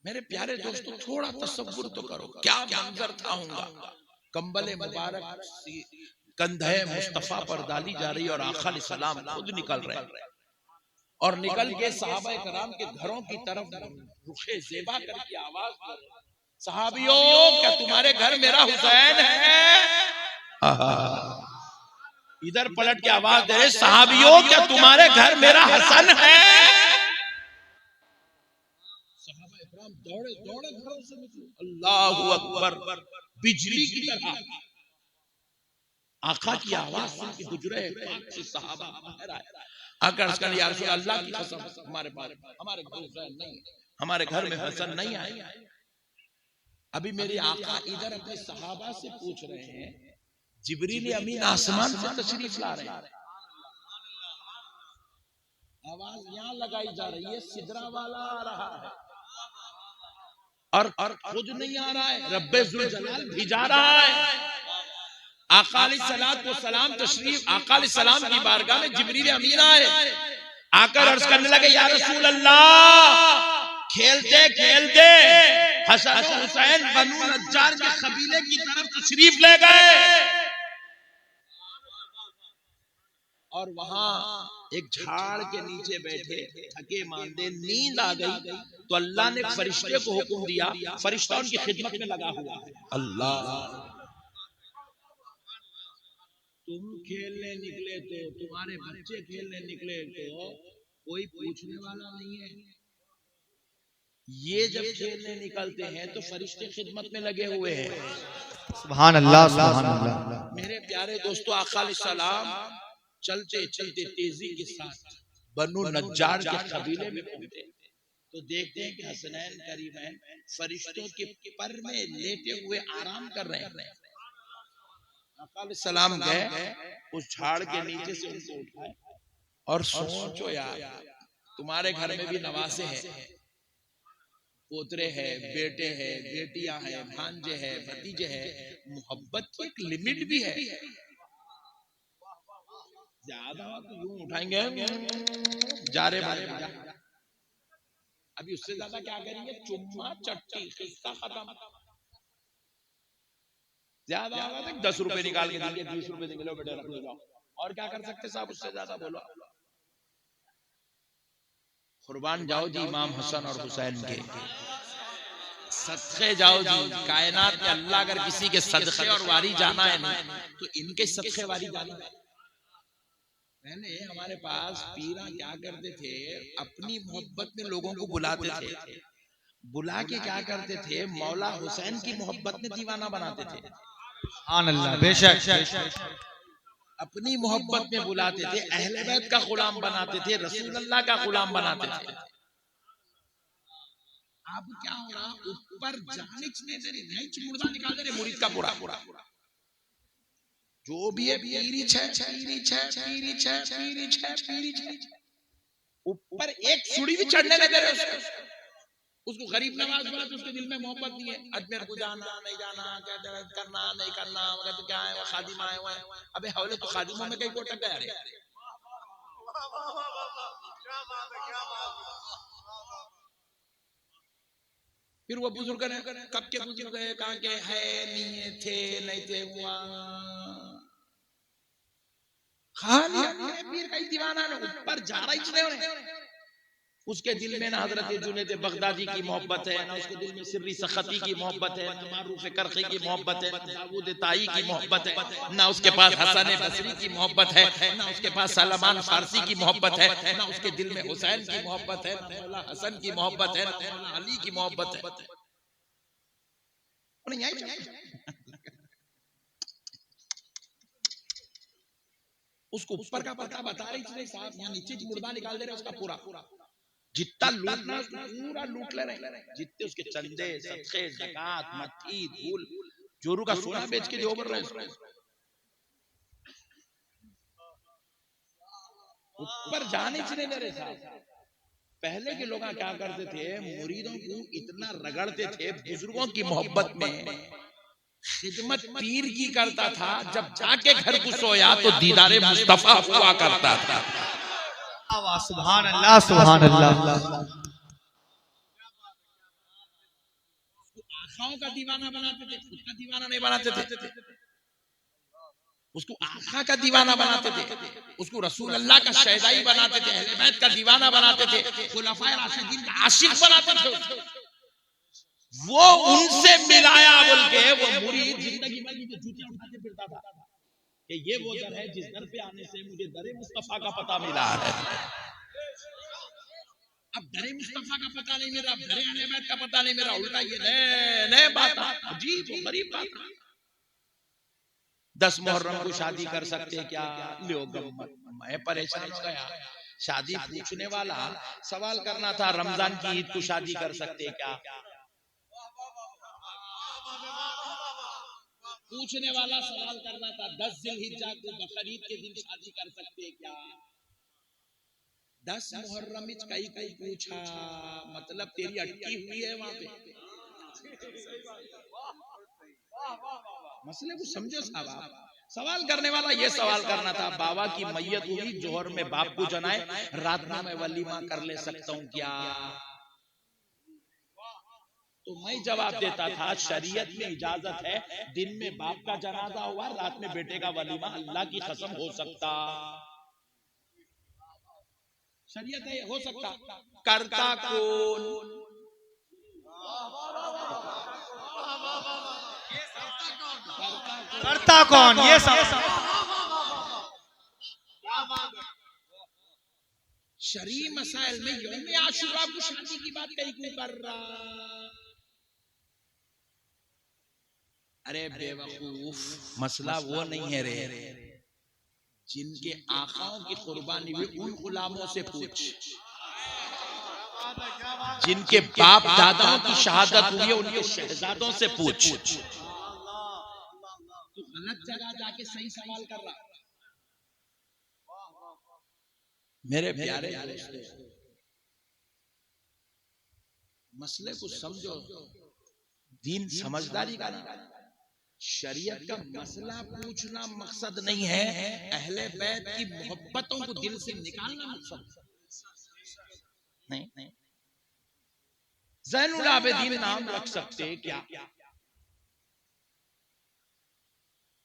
मेरे प्यारे दोस्तों, थोड़ा तसव्वुर तो करो, क्या मंजर था होगा। कंबले मुबारक कंधे मुस्तफा पर डाली जा रही और आका सलाम खुद निकल रहे और निकल के सहाबा कराम के घरों की तरफ रुखे ज़ेबा करके आवाज कर, सहाबियों क्या तुम्हारे घर मेरा हुसैन है? इधर पलट के आवाज दे रहे, सहाबियों क्या तुम्हारे घर मेरा हसन है? दौड़े दौड़े घरों से निकले, अल्लाहु अकबर, बिजली की तरह आका की आवाज सुन के गुजरे से सहाबा बाहर आए। आकर या रसूल अल्लाह की कसम, हमारे घर नहीं, हमारे घर में हसन नहीं आए। अभी मेरे आका इधर अपने सहाबा से पूछ रहे हैं, जिब्रील अमीन आसमान से तशरीफ ला रहे हैं। आवाज यहाँ लगाई जा रही है, सिदरा वाला आ रहा है और खुद नहीं आ रहा है, रब्बे जुल जलाल भिजा रहा है। आका सलाम तशरीफ, आका सलाम की बारगाह में जिब्रील अमीन आए, आकर अर्ज करने लगे, या रसूल अल्लाह, खेलते खेलते हसन हुसैन बनु नज्जार के कबीले की तरफ तशरीफ ले गए और वहां एक झाड़ के नीचे बैठे थके मांदे नींद आ गई तो अल्लाह ने फरिश्ते को हुक्म दिया, फरिश्ता उनकी खिदमत में लगा हुआ है। अल्लाह, तुम खेलने निकले तो, तुम्हारे बच्चे खेलने निकले तो कोई पूछने वाला नहीं है। ये जब खेलने निकलते हैं तो फरिश्ते खिदमत में लगे हुए हैं। सुभान अल्लाह, सुभान अल्लाह। मेरे प्यारे दोस्तों, आका सलाम चलते चलते तेजी के साथ बनु नज्जार के कबीले में पहुंचे तो देखते हैं कि हसनैन करीमैन फरिश्तों के पर में लेटे हुए आराम कर रहे हैं। आका सलाम गए, उस झाड़ के नीचे से उनको उठाए और सोचो यार, तुम्हारे घर में भी नवासे हैं, पोतरे हैं, बेटे हैं, बेटियां हैं, भांजे हैं, भतीजे हैं, मोहब्बत की एक लिमिट भी है। ज्यादा तो यूं उठाएंगे, जा रे बारे जा। अभी उससे ज्यादा क्या करेंगे, चुम्मा चट्टी, किस्सा खत्म। ज्यादा होगा तो 10 रुपए निकाल के देंगे, 20 रुपए देंगे, लो बेटा रख लो जाओ। और क्या कर सकते साहब, उससे ज्यादा बोलो। कुर्बान जाओ जी इमाम हसन और हुसैन के सदक़े जाओ जी। कायनात में अल्लाह अगर किसी के सदक़े और वारी जाना है ना तो इनके सदक़े वारी जाना है। मैंने हमारे पास पीरा क्या करते थे, अपनी मोहब्बत में लोगों को बुलाते थे, बुला के क्या करते थे, मौला हुसैन की मोहब्बत में दीवाना बनाते थे। सुभान अल्लाह, बेशक। अपनी मोहब्बत में बुलाते थे, अहले बैत का गुलाम बनाते थे, रसूल अल्लाह का गुलाम बनाते थे। अब क्या हो रहा, ऊपर जाने नहीं मुर्दा निकाल दे रहे मुरीद का पूरा पूरा जो भी है, पीरी छे ऊपर एक सुड़ी भी चढ़ने लगे रहे उसको। गरीब नवाज बना तो उसके दिल में मोहब्बत नहीं है। अजमेर को जाना नहीं जाना, करना नहीं करना, मगर तो क्या है, वो खादिम आए हुए हैं। अबे हौले तो खादिमों में कहीं को टक गया रे। फिर वो बुजुर्ग ने कब के बुजुर्ग है, कहाँ के है, नहीं थे नहीं थे, हुआ खाली पीर का ही दीवाना ने ऊपर जा रहा ही। उसके दिल में ना हजरत जुनैद बगदादी की मोहब्बत है, ना उसके दिल में सिर्री सखती की मोहब्बत है, ना मारूफ करखी की मोहब्बत है, ना दाऊद ताई की मोहब्बत है, ना उसके पास हसन बसरी की मोहब्बत है, ना उसके पास सलमान फारसी की मोहब्बत है, ना उसके दिल में हुसैन की मोहब्बत है, ना मौला हसन की मोहब्बत है, ना मौला अली की मोहब्बत है। उसको ऊपर का पता बता रही थी साहब, यहाँ नीचे की मुर्दा निकाल दे रहे उसका पूरा जितना लूटना पूरा लूट ले रहे। जितने उसके चंदे सदके ज़कात मत्ती धूल जोरू का सोना बेच के जो रहे ऊपर जाने चले दे रहे साहब। पहले के लोग क्या करते थे, मुरीदों को इतना रगड़ते थे, बुजुर्गों की मोहब्बत में खिदमत पीर की करता था, जब जाके घर को सोया तो दीदारे मुस्तफा हुआ करता था। सुभान अल्लाह, सुभान अल्लाह। आखाओं का दीवाना बनाते थे, खुद का दीवाना नहीं बनाते थे। उसको आखा का दीवाना बनाते थे, उसको रसूल अल्लाह का शहदाई बनाते थे, अहले बैत का दीवाना बनाते थे, खुलफाए राशिदीन का आशिक बनाते थे। वो उनसे मिलाया बोल के वो मुरीद जिंदगी भर की जूतियां उठाते फिरता था कि ये वो दर है जिस दर पे आने से मुझे दरे मुस्तफा का पता मिला है। अब दरे मुस्तफा का पता नहीं मिला, दरे अहले बैत का पता नहीं मिला, उल्टा ये नए बात अजीब गरीब बात। 10 मुहर्रम को शादी कर सकते क्या? लो गम्मत, मैं परेशान हो गया। शादी पूछने वाला सवाल करना था, रमजान की ईद को शादी कर सकते क्या? पूछने वाला सवाल करना था, 10 जिलहिज्जा को बकरीद के दिन शादी कर सकते क्या? 10 मुहर्रम कई कई पूछा, मतलब तेरी अटकी हुई है वहां पे। मसले को समझो साहब। सवाल करने वाला ये सवाल करना था, बाबा की मैयत हुई, जोहर में बाप को जनाए, रात में मैं वलीमा कर ले सकता हूँ क्या? तो मैं जवाब देता था, शरीयत में इजाजत है, दिन में बाप का जनाजा हुआ, रात में बेटे का वलीमा, अल्लाह की कसम हो सकता, शरीयत है, हो सकता। करता कौन? करता कौन? ये शरीय मसाइल में यौम आशूरा को शादी की बात कहीं क्यों कर रहा? अरे बेवकूफ, मसला वो नहीं है रे। जिनके आकाओं की कुर्बानी हुई उन गुलामों से पूछ, जिनके बाप दादाओं की शहादत हुई है उनके शहजादों से पूछ। तो गलत जगह जाके सही सवाल कर रहा। मेरे प्यारे दोस्तों, मसले को समझो, दीन समझदारी का ना, शरीयत का मसला पूछना मकसद नहीं है, अहले बैत की मोहब्बतों को दिल से निकालना मकसद नहीं। ज़ैनुल आबिदीन नाम रख सकते क्या?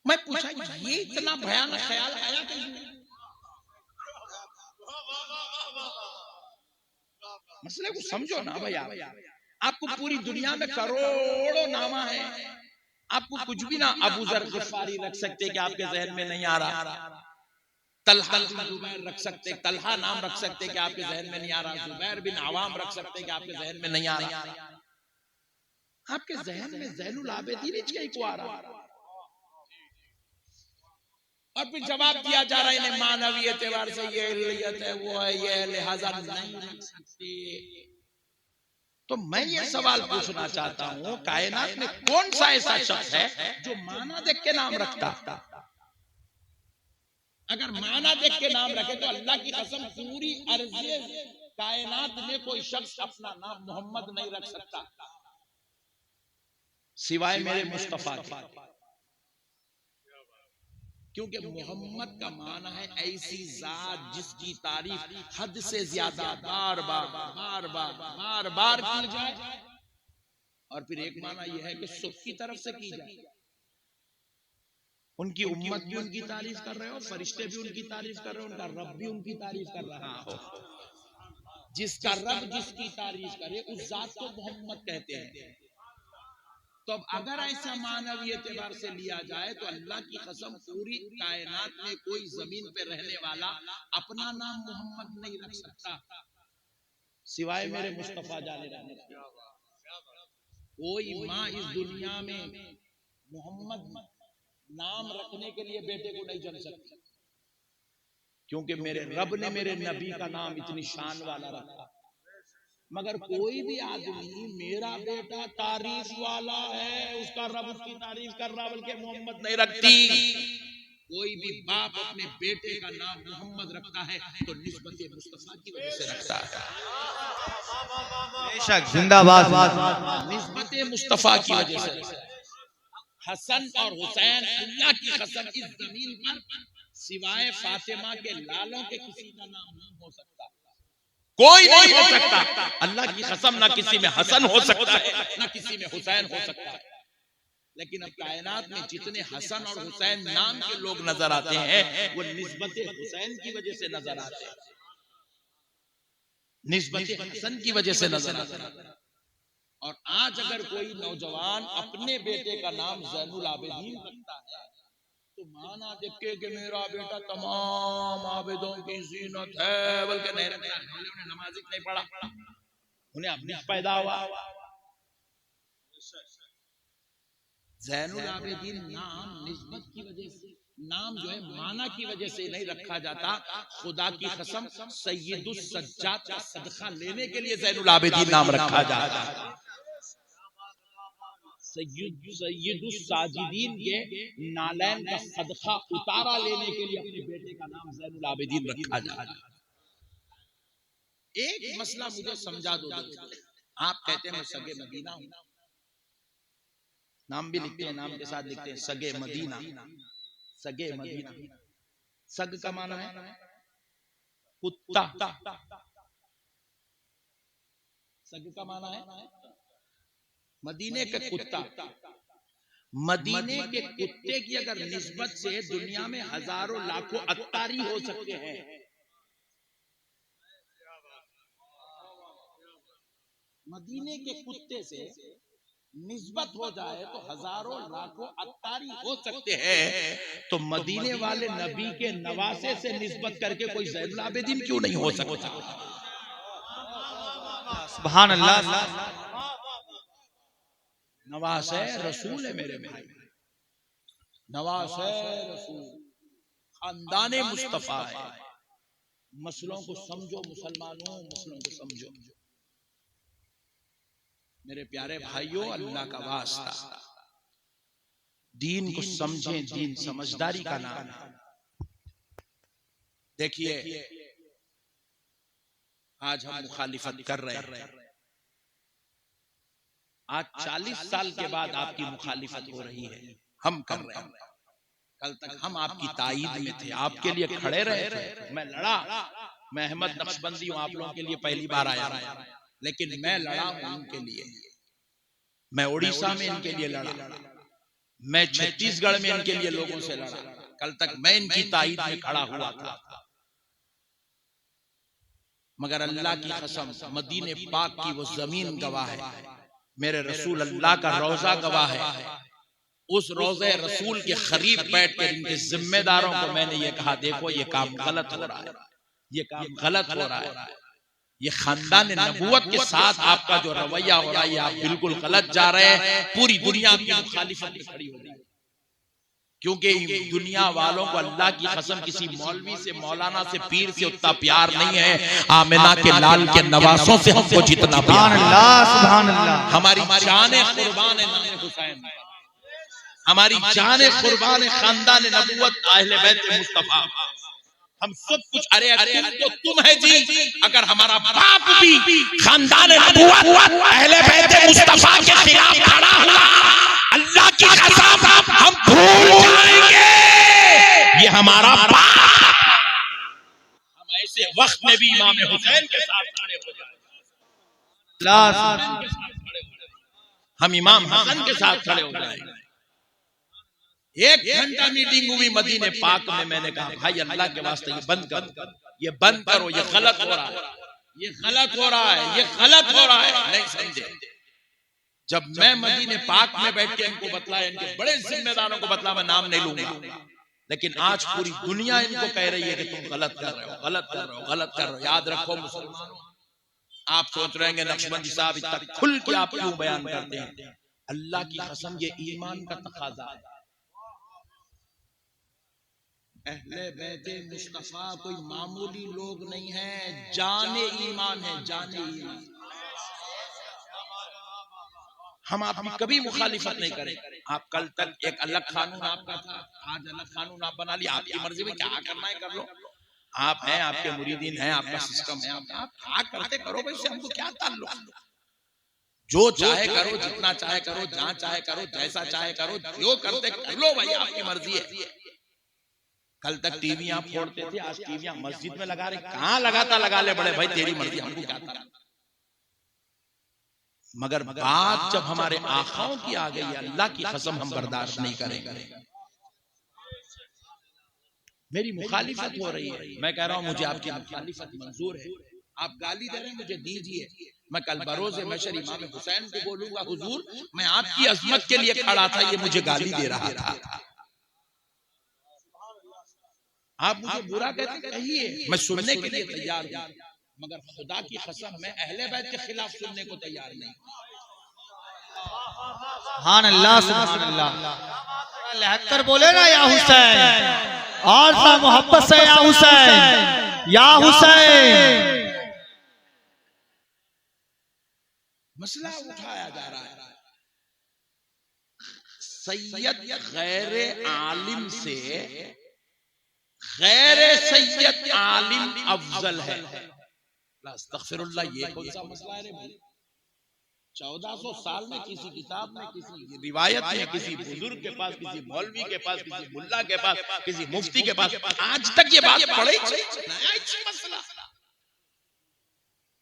मैं पूछा ये इतना भयानक ख्याल आया कैसे? मसले को समझो ना भैया। आपको पूरी दुनिया में करोड़ों नामा है, आपको कुछ भी ना अबू ज़र ग़िफ़ारी रख सकते कि आपके जहन में नहीं आ रहा। तलहा ज़ुबैर रख सकते, तलहा नाम रख सकते कि आपके जहन में नहीं आ रहा। ज़ुबैर बिन अवाम रख सकते कि आपके जहन में नहीं आ रहा। आपके जहन में ज़ैनुल आबिदीन ही को आ रहा, और फिर जवाब दिया जा रहा है इन्हें मानवीय एतबार से ये इल्लियत है, वो है, ये लिहाजा नहीं रख सकते। तो मैं ये सवाल पूछना चाहता हूँ, कायनात में कौन सा ऐसा शख्स है जो माना देख के नाम रखता? अगर माना देख के नाम रखे तो अल्लाह की कसम पूरी अर्ज़े कायनात में कोई शख्स अपना नाम मोहम्मद नहीं रख सकता सिवाय मेरे मुस्तफा के, क्योंकि मोहम्मद का माना है ऐसी जात जिसकी तारीफ हद से ज्यादा बार बार की जाए, और फिर एक माना यह है कि सबकी तरफ से की जाए। उनकी उम्मत भी उनकी तारीफ कर रहे हो, फरिश्ते भी उनकी तारीफ कर रहे हो, उनका रब भी उनकी तारीफ कर रहा हो। जिसका रब जिसकी तारीफ करे उस जात को मोहम्मद कहते हैं। तो अब अगर ऐसा मानवीय एतबार से लिया जाए तो अल्लाह की कसम पूरी कायनात में कोई जमीन पे रहने वाला अपना नाम मोहम्मद नहीं रख सकता सिवाय मेरे मुस्तफा जाने रहने के। कोई माँ इस दुनिया में मोहम्मद नाम रखने के लिए बेटे को नहीं जन सकती, क्योंकि मेरे रब ने मेरे नबी का नाम इतनी शान वाला रखा। मगर कोई भी आदमी मेरा बेटा तारीफ वाला है, उसका रब उसकी तारीफ कर रहा, बल्कि मोहम्मद नहीं रखती। कोई भी बाप अपने बेटे का नाम मोहम्मद रखता है तो निस्बत मुस्तफा की वजह से रखता है। बेशक जिंदाबाद, निस्बत मुस्तफा की वजह से। हसन और हुसैन अल्लाह की कसम इस जमीन पर सिवाय फातिमा के लालों के किसी का नाम नहीं हो सकता, कोई नहीं हो सकता। अल्लाह की कसम ना किसी में हसन हो सकता है ना किसी में हुसैन हो सकता है। लेकिन अब कायनात में जितने हसन और हुसैन नाम के लोग नजर आते हैं वो निस्बत हुसैन की वजह से नजर आते हैं, निस्बत हसन की वजह से नजर आते हैं। और आज अगर कोई नौजवान अपने बेटे का नाम ज़ैनुल आबिदीन रखता है तो माना देखे कि मेरा बेटा तमाम आबिदों की जीनत है, बल्कि नहीं रखता है, उन्हें नमाज नहीं पढ़ा, उन्हें अपनी पैदा हुआ। ज़ैनुल आबिदीन नाम निस्बत की वजह से, नाम जो है माना की वजह से नहीं रखा जाता। खुदा की कसम सैयदुस सज्जाद का सदका लेने के लिए ज़ैनुल आबिदीन नाम रखा जाता है। सैयदुस साजिदीन के नालैन का सदका उतारा लेने के लिए अपने बेटे का नाम ज़ैनुल आबिदीन रखा जाता है। एक मसला मुझे समझा दो। आप कहते हैं मैं सगे मदीना हूं, नाम भी लिखते हैं, नाम के साथ लिखते हैं सगे मदीना, सगे मदीना। सग का माना है कुत्ता, सग का माना है मदीने का कुत्ता। मदीने के कुत्ते की अगर निस्बत से दुनिया में हजारों लाखों अत्तारी हो सकते हैं, मदीने के कुत्ते से निस्बत हो जाए तो हजारों लाखों अत्तारी हो सकते हैं, तो मदीने वाले नबी के नवासे से निस्बत करके कोई ज़ैनुल आबिदीन क्यों नहीं हो सकता? सुभान अल्लाह। नवासे रसूल है मेरे भाई, नवासे रसूल खानदाने मुस्तफा है। मसलों को समझो मुसलमानों, मसलों को समझो मेरे प्यारे भाइयों। अल्लाह का वास्ता दीन को समझें, दीन समझदारी का नाम है। देखिए आज हम मुखालिफत कर रहे हैं, आज 40 साल के बाद आपकी मुखालिफत हो रही है, हम कर रहे हैं। कल तक हम आपकी ताईद में थे, आपके लिए खड़े रहे थे। मैं लड़ा, मैं अहमद नक्शबंदी हूं, आप लोगों के लिए पहली बार आया, लेकिन मैं लड़ा हूं इनके लिए। मैं उड़ीसा में इनके लिए लड़ा, मैं छत्तीसगढ़ में इनके लिए लोगों से लड़ा। कल तक मैं इनकी ताईद में खड़ा हुआ था। मगर अल्लाह की कसम मदीने पाक की वो जमीन गवाह है, मेरे रसूल अल्लाह का रोजा गवाह है। उस रोजे रसूल के करीब बैठ कर इनके जिम्मेदारों को मैंने ये कहा, देखो ये काम गलत हो रहा है, ये काम गलत हो रहा है। ये खानदान नबूवत के साथ आपका जो रवैया हो रहा है, आप बिल्कुल गलत जा रहे हैं। पूरी दुनिया आपकी मुखालिफत में खड़ी हो रही है, क्योंकि दुनिया वालों को अल्लाह की कसम किसी मौलवी से, मौलाना से, पीर से उतना प्यार नहीं है आमिना के लाल के नवासों से हमको जितना प्यार है। सुभान अल्लाह। हमारी जाने कुर्बान है इमाम हुसैन, हमारी जाने कुर्बान है खानदान नबूवत अहले बैत मुस्तफा। हम सब कुछ अरे तो तुम है जी, अगर हमारा बाप भी खानदान नबूवत अहले बैत मुस्तफा के खिलाफ खड़ा हुआ, अल्लाह की कसम हम भूल जाएंगे ये हमारा बाप। हम ऐसे वक्त में भी इमाम हुसैन के साथ खड़े हो जाएंगे, हम इमाम हसन के साथ खड़े हो जाएंगे। एक घंटा मीटिंग हुई मदीने पाक में, मैंने कहा भाई अल्लाह के वास्ते ये बंद करो, ये बंद करो, ये गलत हो रहा है, ये गलत हो रहा है, ये गलत हो रहा है। नहीं समझे। जब मैं मदीने पाक में बैठ के इनको बतलाया, इनके बड़े जिम्मेदारों को बतला, मैं नाम नहीं लूंगा, लेकिन आज पूरी दुनिया इनको कह रही है कि तुम गलत कर रहे हो, गलत कर रहे हो, गलत कर रहे हो। याद रखो मुसलमानों, आप सोच रहे हैं नक्शबंदी साहब इतना खुल के आप क्यों बयान करते हैं? अल्लाह की कसम ये ईमान का तकाजा है। अहले बैते मुस्तफा कोई मामूली लोग नहीं है, जाने ईमान है, जाने ईमान। हम आपकी कभी मुखालिफत नहीं करें। आप कल तक एक अलग कानून आपका था, आज अलग कानून आप बना लिया, आपकी मर्जी में क्या करना है कर लो। आप हैं, आपके मुरीदीन हैं, आपका सिस्टम है, आप क्या करते करो, वैसे हमको क्या ताल्लुक। जो चाहे करो, जितना चाहे करो, जहां चाहे करो, जैसा चाहे करो, जो करते कर लो भाई, आपकी मर्जी है। कल तक टीवी आप फोड़ते थे, आज टीवी मस्जिद में लगा रहे, कहां लगाता लगा ले बड़े भाई, तेरी मर्जी, हमको क्या था। मगर बात जब हमारे आखाओं की आ गई, अल्लाह की कसम हम बर्दाश्त नहीं करेंगे। मेरी मुखालिफत हो रही है, मैं कह रहा हूं मुझे आपकी मुखालिफत मंजूर है, आप गाली दे रहे हैं, मुझे दीजिए। मैं कल बरोज़े मशर इमाम हुसैन को बोलूंगा, हुजूर मैं आपकी अजमत के लिए खड़ा था, ये मुझे गाली दे रहा था। आप मुझे बुरा कहते कहिए, मैं सुनने के लिए तैयार हूं, मगर खुदा की कसम मैं अहले बैत के खिलाफ सुनने को तैयार नहीं। सुभान अल्लाह, सुभान अल्लाह। लहकर बोले ना या हुसैन, और सा मोहब्बत से या हुसैन, या हुसैन। मसला उठाया जा रहा है, सैयद गैर आलिम से गैर सैयद आलिम अफजल है। अस्तगफिरुल्लाह, ये कौन सा मसला है रे भाई? 1400 साल में किसी किताब में, किसी रिवायत में, किसी बुजुर्ग के पास, किसी मौलवी के पास, किसी मुल्ला के पास, किसी मुफ्ती के पास आज तक ये बात पढ़ी मसला।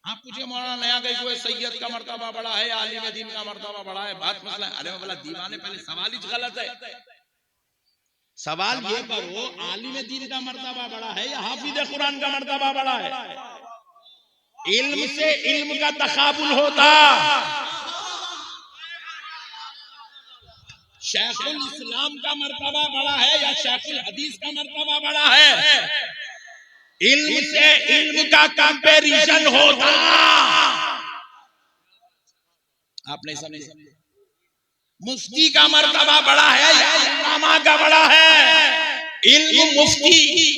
आप पूछे मौलाना नया गई हुए सैयद का मर्तबा बड़ा है, आलिम दीन का मर्तबा बड़ा है, बात मसला है। अरे बोला दीवाने, पहले सवाल ही गलत है। सवाल ये करो, आलिम दीन का मर्तबा बड़ा है या हाफिज कुरान का मर्तबा बड़ा है? इल्म से इल्म का तकाबुल होता, शेखुल इस्लाम का मर्तबा बड़ा है या शेखुल हदीस का मर्तबा बड़ा है? इल्म से इल्म का कंपैरिजन होता। आप नहीं समझे? मुफ्ती का मर्तबा बड़ा है या इमामा का बड़ा है? इल्म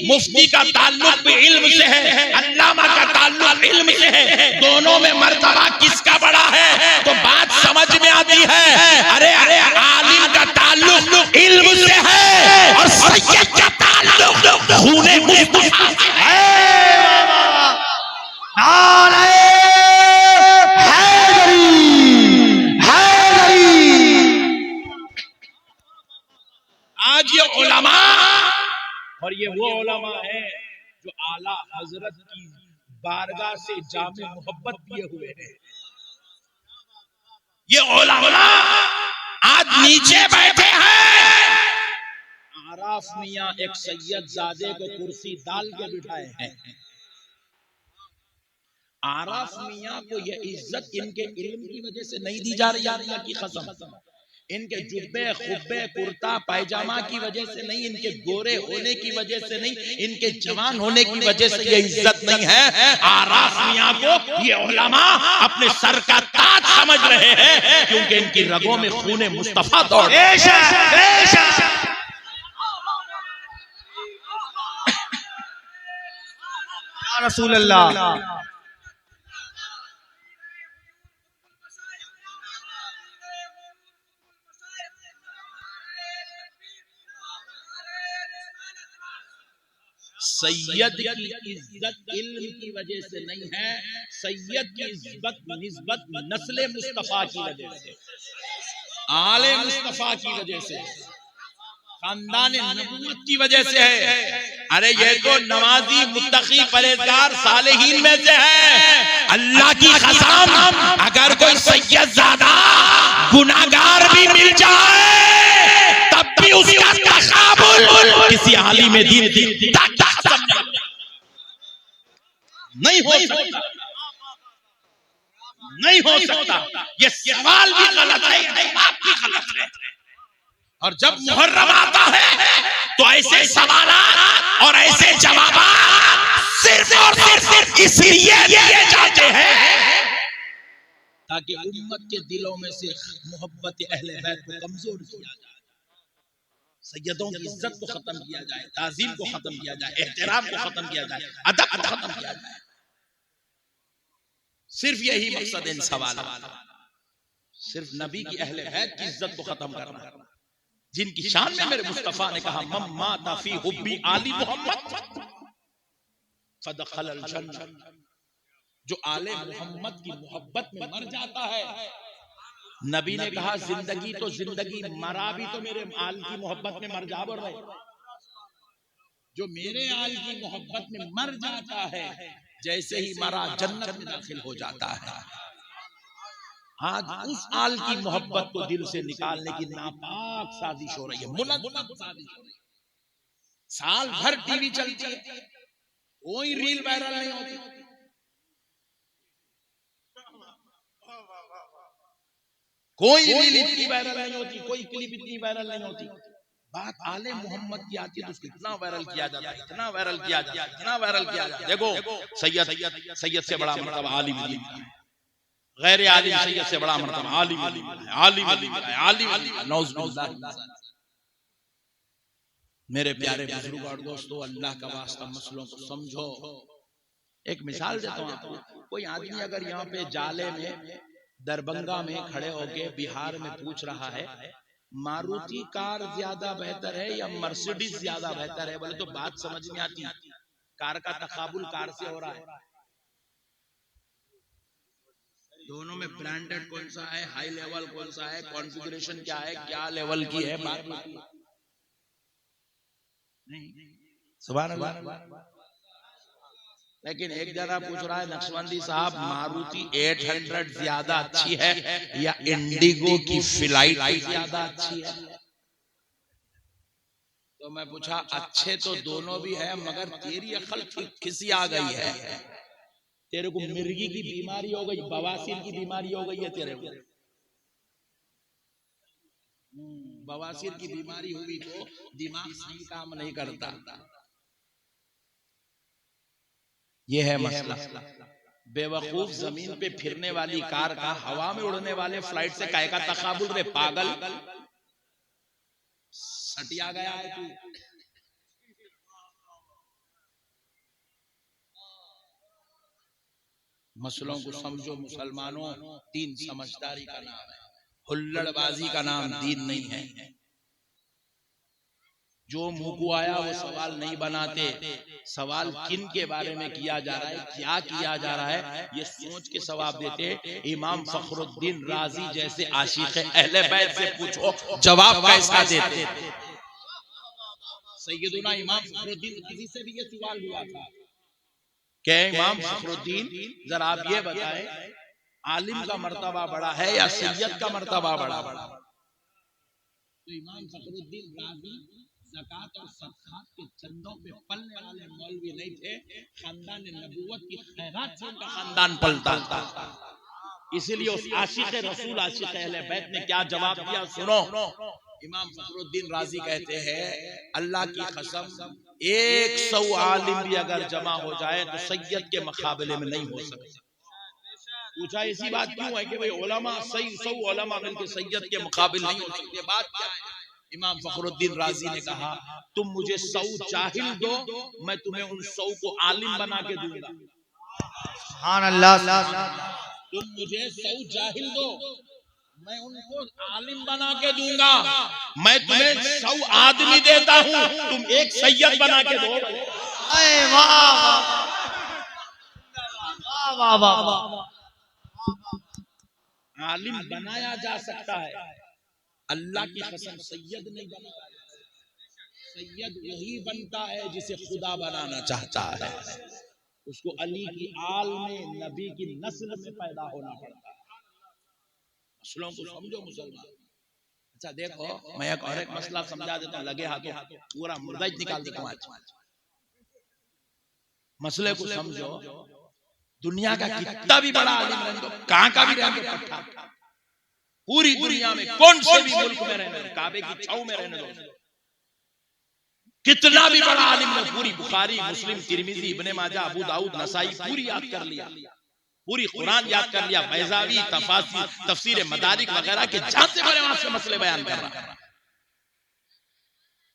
मुफ्ती का ताल्लुक भी इल्म से है, अल्लामा का ताल्लुक इल्म से है, दोनों में मर्तबा किसका बड़ा है? तो बात समझ में आती है। अरे अरे आलिम का ताल्लुक इल्म से है और सैयद का ताल्लुक खूने मुस्तफा से है। आज ये उलमा, और ये वो उलमा है जो आला हजरत की बारगाह से जामे मोहब्बत दिए हुए हैं। ये उलमा आज नीचे बैठे हैं। आराफ मियां एक सैयद जादे को कुर्सी डाल के बिठाए हैं। आराफ मियां को ये इज्जत इनके इल्म की वजह से नहीं दी जा रही, अल्लाह की कसम। इनके जुब्बे खुब्बे कुर्ता पैजामा की वजह से नहीं, इनके गोरे होने की वजह से नहीं, इनके जवान होने की वजह से ये इज्जत नहीं है। आराफ मियां को ये उलमा अपने सर का ताज समझ रहे हैं, क्योंकि इनकी रगों में खूने मुस्तफा दौड़। रसूल अल्लाह। सैयद की इज्जत इल्म की वजह से नहीं है, सैयद की इज्जत निस्बत नस्ल मुस्तफा की वजह से, आले मुस्तफा की वजह से, खानदान नबूवत की वजह से है। अरे ये तो नमाजी मुत्तकी परहेजगार सालेहीन में से है। अल्लाह की कसम, अगर कोई सैयद ज़ादा गुनाहगार भी मिल जाए तब भी उसका तकाबुल किसी आलिम दीन नहीं हो सकता, नहीं हो सकता। ये सवाल भी गलत है, ये बात भी गलत है। और जब मुहर्रम आता है तो ऐसे सवाल और ऐसे जवाब सिर्फ और सिर्फ इसलिए दिए जाते हैं ताकि उम्मत के दिलों में से मोहब्बत अहले बैत को कमजोर किया जाए, सैयदों की इज्जत को खत्म किया जाए, ताज़ीम को खत्म किया जाए, एहतराम को खत्म किया जाए, अदब को खत्म किया जाए। सिर्फ यही मकसद इन सवालों, सिर्फ नबी की अहले बैत की इज्जत को खत्म करना, जिनकी शान में मेरे मुस्तफा ने कहा मम्मा ताफी हुब्बी आली मोहम्मद फदखलल जन्नह, जो आले मोहम्मद की मोहब्बत में मर जाता है। नबी ने कहा जिंदगी तो जिंदगी, मरा भी तो मेरे आल की मोहब्बत में मर जा रहे। जो मेरे आल की मोहब्बत में मर जाता है, जैसे ही मरा जन्नत में दाखिल हो जाता है। आज उस आल की मोहब्बत को दिल से निकालने की नापाक साजिश हो रही है, मुनज़्ज़म साजिश हो रही है। साल भर टीवी चलती है, कोई रील वायरल नहीं होती, कोई रील इतनी वायरल नहीं होती, कोई क्लिप इतनी वायरल नहीं होती। बात आले मोहम्मद की आती है तो उसको इतना वायरल किया जाता है, इतना वायरल किया जाता है, इतना वायरल किया जाता है। देखो सैयद से बड़ा मर्तबा आलिम है, गैर आलिम सैयद से बड़ा मर्तबा आलिम है। नौज़ बिल्लाह। मेरे प्यारे बुजुर्ग और दोस्तों, अल्लाह का वास्ता मसलों को समझो। एक मिसाल देता हूँ आपको। कोई आदमी अगर यहाँ पे जाले में दरभंगा में खड़े होके बिहार में पूछ रहा है मारुति कार ज्यादा बेहतर है या मर्सिडीज ज्यादा बेहतर है, बोले तो बात समझ में आती। कार का तकाबुल कार से हो रहा है, दोनों में ब्रांडेड कौन सा है, हाई लेवल कौन सा है, कॉन्फ़िगरेशन क्या है, क्या लेवल की है, बात नहीं। सुभान अल्लाह। लेकिन एक जरा पूछ रहा है नक्शबंदी साहब, मारुति 800 ज्यादा अच्छी है या इंडिगो की फ्लाइट ज्यादा अच्छी है? तो मैं पूछा अच्छे तो दोनों भी है, मगर तेरी अकल किसी आ गई है, तेरे को मिर्गी की बीमारी हो गई, बवासीर की बीमारी हो गई है तेरे को। बवासीर की बीमारी हुई तो दिमाग सही काम नहीं करता। ये है मसला। बेवकूफ जमीन पे फिरने वाली कार का हवा में उड़ने वाले फ्लाइट से काहे का तकाबुल रे पागल, सटिया गया है तू। मसलों को समझो मुसलमानों, दीन समझदारी का नाम है, हुल्लड़बाजी का नाम दीन नहीं है। जो मुंह को आया वो सवाल नहीं बनाते। सवाल किन के बारे में किया जा रहा है, क्या किया जा रहा है, ये सोच के सवाब देते। इमाम फखरुद्दीन राजी जैसे आशिक अहले बैत से पूछो जवाब कैसा देते। सैयदुना इमाम फखरुद्दीन राजी से भी ये सवाल हुआ था, क्या इमाम फखरुद्दीन जरा आप ये बताएं, आलिम का मर्तबा बड़ा है या सैयद का मर्तबा बड़ा? तो इमाम फखरुद्दीन राजी ज़कात और सदक़ात के चंदों पे पलने वाले मौलवी नहीं थे, खानदान नबूवत की खैरात से उनका खानदान पलता था। इसीलिए उस आशिक रसूल आशिक अहले बैत ने क्या जवाब दिया सुनो। इमाम फखरुद्दीन राजी कहते हैं अल्लाह की कसम 100 आलिम भी अगर जमा हो जाए तो सैयद के मुकाबले में नहीं हो सकते। पूछा ऐसी बात क्यों है कि भाई उलमा 100 उलमा मिलकर सैयद के मुकाबले नहीं हो सकते, बात क्या है? इमाम फखरुद्दीन राजी ने कहा तुम मुझे 100 जाहिल दो, मैं तुम्हें उन 100 को आलिम बना के दूंगा। सुभान अल्लाह। तुम मुझे 100 जाहिल दो, मैं उनको आलिम बना के दूंगा। मैं तुम्हें 100 आदमी देता हूँ, तुम एक सैयद बना के दो। अरे वाह वाह वाह वाह। आलिम बनाया जा सकता है, अल्लाह की कसम सैयद नहीं बनाया। सैयद वही बनता है जिसे खुदा बनाना चाहता है, उसको अली की आल में नबी की नस्ल में पैदा होना पड़ता है। मसलों को समझो मुसलमान। अच्छा देखो, मैं एक और एक मसला समझा देता हूँ, लगे हाथों पूरा मुर्दा ही निकाल देता हूँ आज। मसले को समझो, दुनिया का कितना भी बड़ा आलिम रहने दो, कहां का भी रहने दो, पट्टा पूरी दुनिया में कौन से भी मुल्क में रहने दो, काबे की छाव में रहने दो, कितना भी बड़ा आलिम हो, पूरी बुखारी मुस्लिम तिरमिजी इब्ने माजा अबू दाऊद नसाई पूरी याद कर लिया, पूरी कुरान याद कर लिया, बैज़ावी तफासीर तफसीर मदारिक वगैरह के जहां से बड़े वहां से मसले बयान कर रहा है।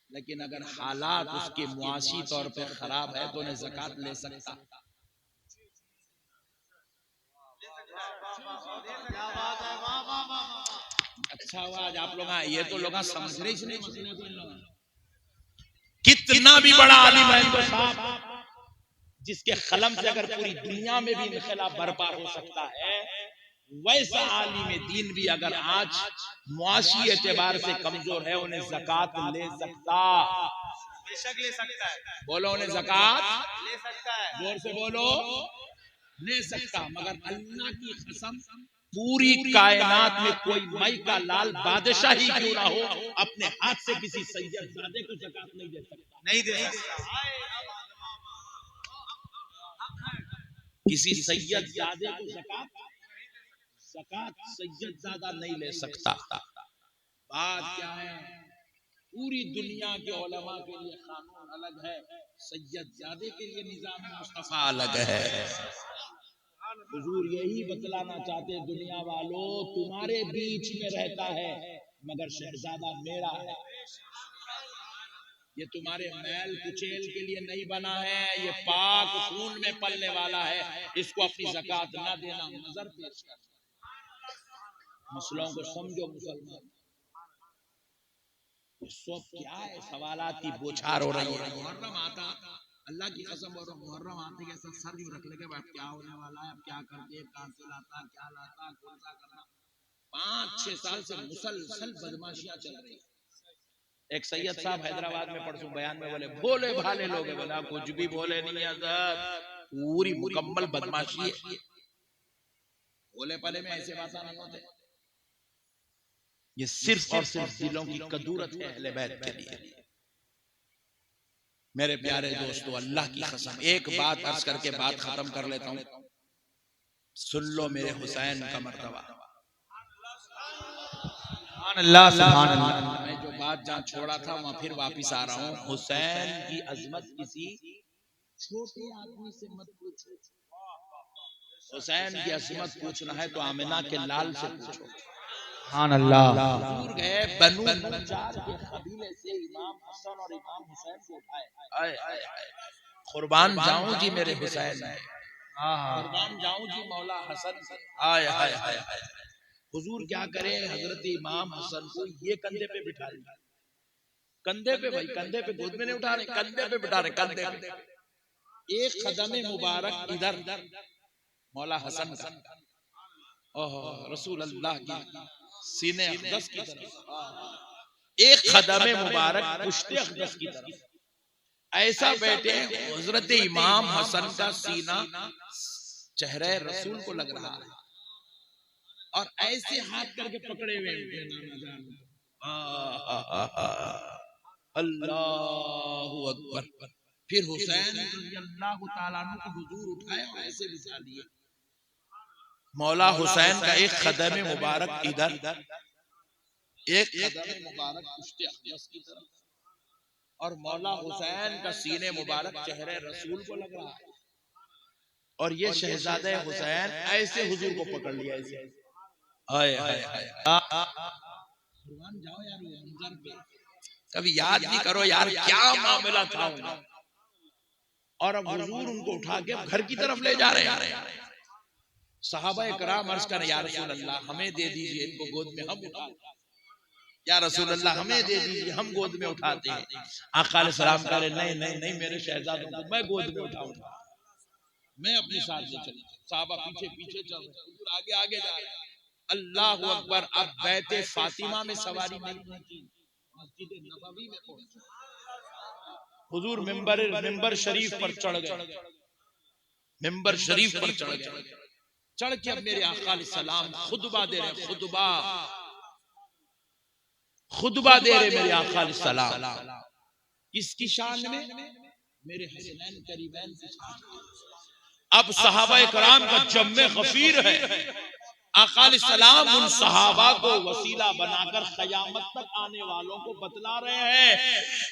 लेकिन अगर हालात उसके मुआशी तौर पे खराब है तो उन्हें ज़कात ले सकता। अच्छा हुआ आज आप लोग आए, ये तो लोग समझ रहे ही नहीं। कितना भी बड़ा आलिम है तो साहब, जिसके कलम से अगर पूरी दुनिया में भी इनकलाब बर्पा हो सकता है, वैसा आलिम दीन भी अगर आज मुआशी एतबार से कमजोर है, उन्हें ज़कात ले सकता। बेशक ले सकता है। बोलो उन्हें ज़कात ले सकता है। जोर से बोलो, ले सकता। मगर अल्लाह की कसम, पूरी कायनात में कोई मई का लाल बादशाह ही क्यों ना हो, अपने हाथ से किसी सैयदजादे को ज़कात नहीं दे सकता। नहीं दे सकता। किसी सैयदजादे को ज़कात सैयदजादा नहीं ले सकता। बात क्या है, पूरी दुनिया के उलमा के लिए कानून अलग है, सैयदजादे के लिए निज़ाम मुस्तफा अलग है। हुजूर यही बतलाना चाहते, दुनिया वालों तुम्हारे बीच में रहता है मगर शहजादा मेरा है। ये तुम्हारे मैल कुचेल के लिए नहीं बना है, ये पाक खून में पलने वाला है, इसको अपनी ज़कात ना देना नजर पेश कर। मसलों को समझो मुसलमान। सब क्या है, सवालाती बोछार हो रही है। मुहर्रम आता, अल्लाह की कसम, और मुहर्रम आते के साथ सर यूं रख लेके अब क्या होने वाला है, अब क्या करते, कहां से लाता, क्या लाता, कौन सा करना। 5-6 साल से मुसलसल बदमाशियां चल रही। एक सैयद साहब हैदराबाद में परसों बयान में बोले, भोले भाले लोग हैं। बोला कुछ भी भोले नहीं है सर, पूरी मुकम्मल बदमाशी है। भोले पले में ऐसे बात नहीं होते, ये सिर्फ और सिर्फ दिलों की कदूरत है अहले बैत के लिए। मेरे प्यारे दोस्तों, अल्लाह की कसम एक बात अर्ज करके बात खत्म कर लेता हूं, सुन लो मेरे हुसैन का मर्तबा। अल्लाह सुभान अल्लाह। मैं जो बात जहां छोड़ा था वहां फिर वापिस आ रहा हूं। हुसैन की अजमत किसी छोटे आदमी से मत पूछो, हुसैन की अजमत पूछना है तो आमिना के लाल से पूछो। सुभान अल्लाह। हुजूर गए बनु नज्जार के कबीले से इमाम हसन और इमाम हुसैन को उठाए। कुर्बान जाऊं जी मेरे हुसैन है, कुर्बान जाऊं जी मौला हसन से। आय हाय हाय। हुजूर क्या करे, हजरत इमाम हसन को ये कंधे पे बिठा लिया, कंधे पे, भाई कंधे पे, गोद में नहीं उठा रहे, कंधे पे बिठा रहे, कंधे पे। एक कदम मुबारक इधर मौला हसन का, ओह रसूल अल्लाह की सीने अक़दस की तरफ, एक कदम मुबारक पुश्ते अक़दस की तरफ ऐसा बैठे। हजरत इमाम हसन का सीना चेहरे रसूल को लग रहा है और ऐसे हाथ करके पकड़े हुए अल्लाहु अकबर। फिर हुसैन रज़ियल्लाहु ताला अन्हु को हुजूर उठाए और ऐसे बिठा दिए। मौला हुसैन का एक कदम मुबारक इधर, एक कदम मुबारक पुश्ते अक़दस की तरफ, और मौला हुसैन का सीने मुबारक चेहरे रसूल को लग रहा है। और ये शहजादे हुसैन ऐसे हुजूर को पकड़ लिया ऐसे। हाय हाय हाय, कुर्बान जाओ यार वो मंजर पे, कभी याद भी करो यार क्या मामला था उनका। और अब हुजूर उनको उठा के घर की तरफ ले जा रहे हैं। सहाबा इकराम अर्ज कर, या रसूल अल्लाह हमें दे दीजिए, इनको गोद में हम उठा, या रसूल अल्लाह हमें दे दीजिए, हम गोद में उठाते हैं। आका अलैहिस्सलाम कह रहे नहीं नहीं नहीं, मेरे शहजादों को मैं गोद में उठाऊंगा, मैं अपने साथ ले चलूं। साहबा पीछे पीछे चल रहे, हुजूर आगे आगे जा रहे हैं। अल्लाह अकबर। अब बैते फातिमा में सवारी नहीं की, मस्जिद नबवी में पहुंचे। हुजूर मिंबर शरीफ पर चढ़ गए, मिंबर शरीफ पर चढ़ गए। चढ़ के अब मेरे आका अलैहिस्सलाम खुतबा दे रहे, खुतबा दे रहे मेरे आका अलैहिस्सलाम। किसकी शान में? मेरे हसनैन करीमैन की शान में। अब सहाबा कराम का जम्मे गफीर है। आका अलैहिस्सलाम उन सहाबा को वसीला बनाकर क़यामत तक आने वालों को बतला रहे हैं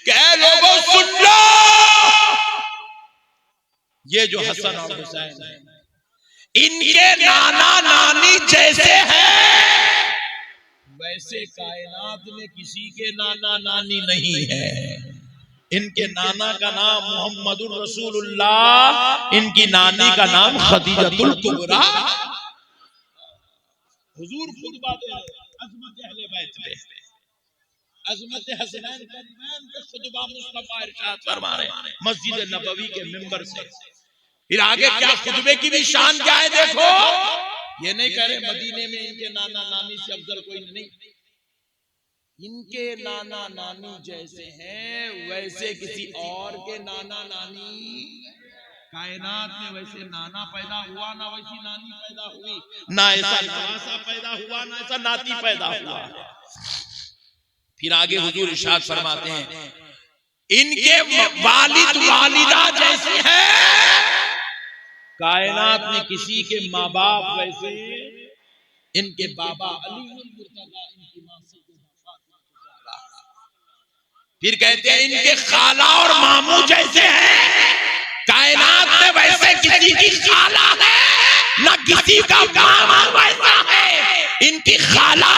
कि ऐ लोगों सुन लो, ये जो हसन और हुसैन है इनके नाना नानी जैसे हैं वैसे कायनात में किसी के नाना नानी नहीं है। इनके नाना का नाम मोहम्मदुर रसूलुल्लाह, इनकी नानी का नाम खदीजतुल कुबरा। हुजूर खुतबा दे रहे, अज़मत अहले बैत पे, अज़मत हसनैन करीमैन पे खुतबा मुस्तफा इरशाद फरमा रहे मस्जिद नबवी के मिंबर से। फिर आगे क्या खुतबे की भी शान क्या है देखो। ये नहीं कह रहे मदीने में इनके नाना नानी से अफजल कोई नहीं, इनके नाना नानी जैसे हैं वैसे किसी और के नाना नानी कायनात में वैसे नाना पैदा हुआ ना वैसी नानी पैदा हुई, ना ऐसा नवासा पैदा हुआ ना ऐसा नाती पैदा हुआ। फिर आगे हुजूर इरशाद फरमाते हैं इनके वालिद वालिदा जैसे हैं कायनात में किसी के माँ बाप वैसे, इनके बाबा अली मुर्तजा, इनकी माँ सैयदा फातिमा। फिर कहते हैं इनके खाला और मामू जैसे हैं कायनात में वैसे किसी की खाला है ना किसी का मामा वैसा है। इनकी खाला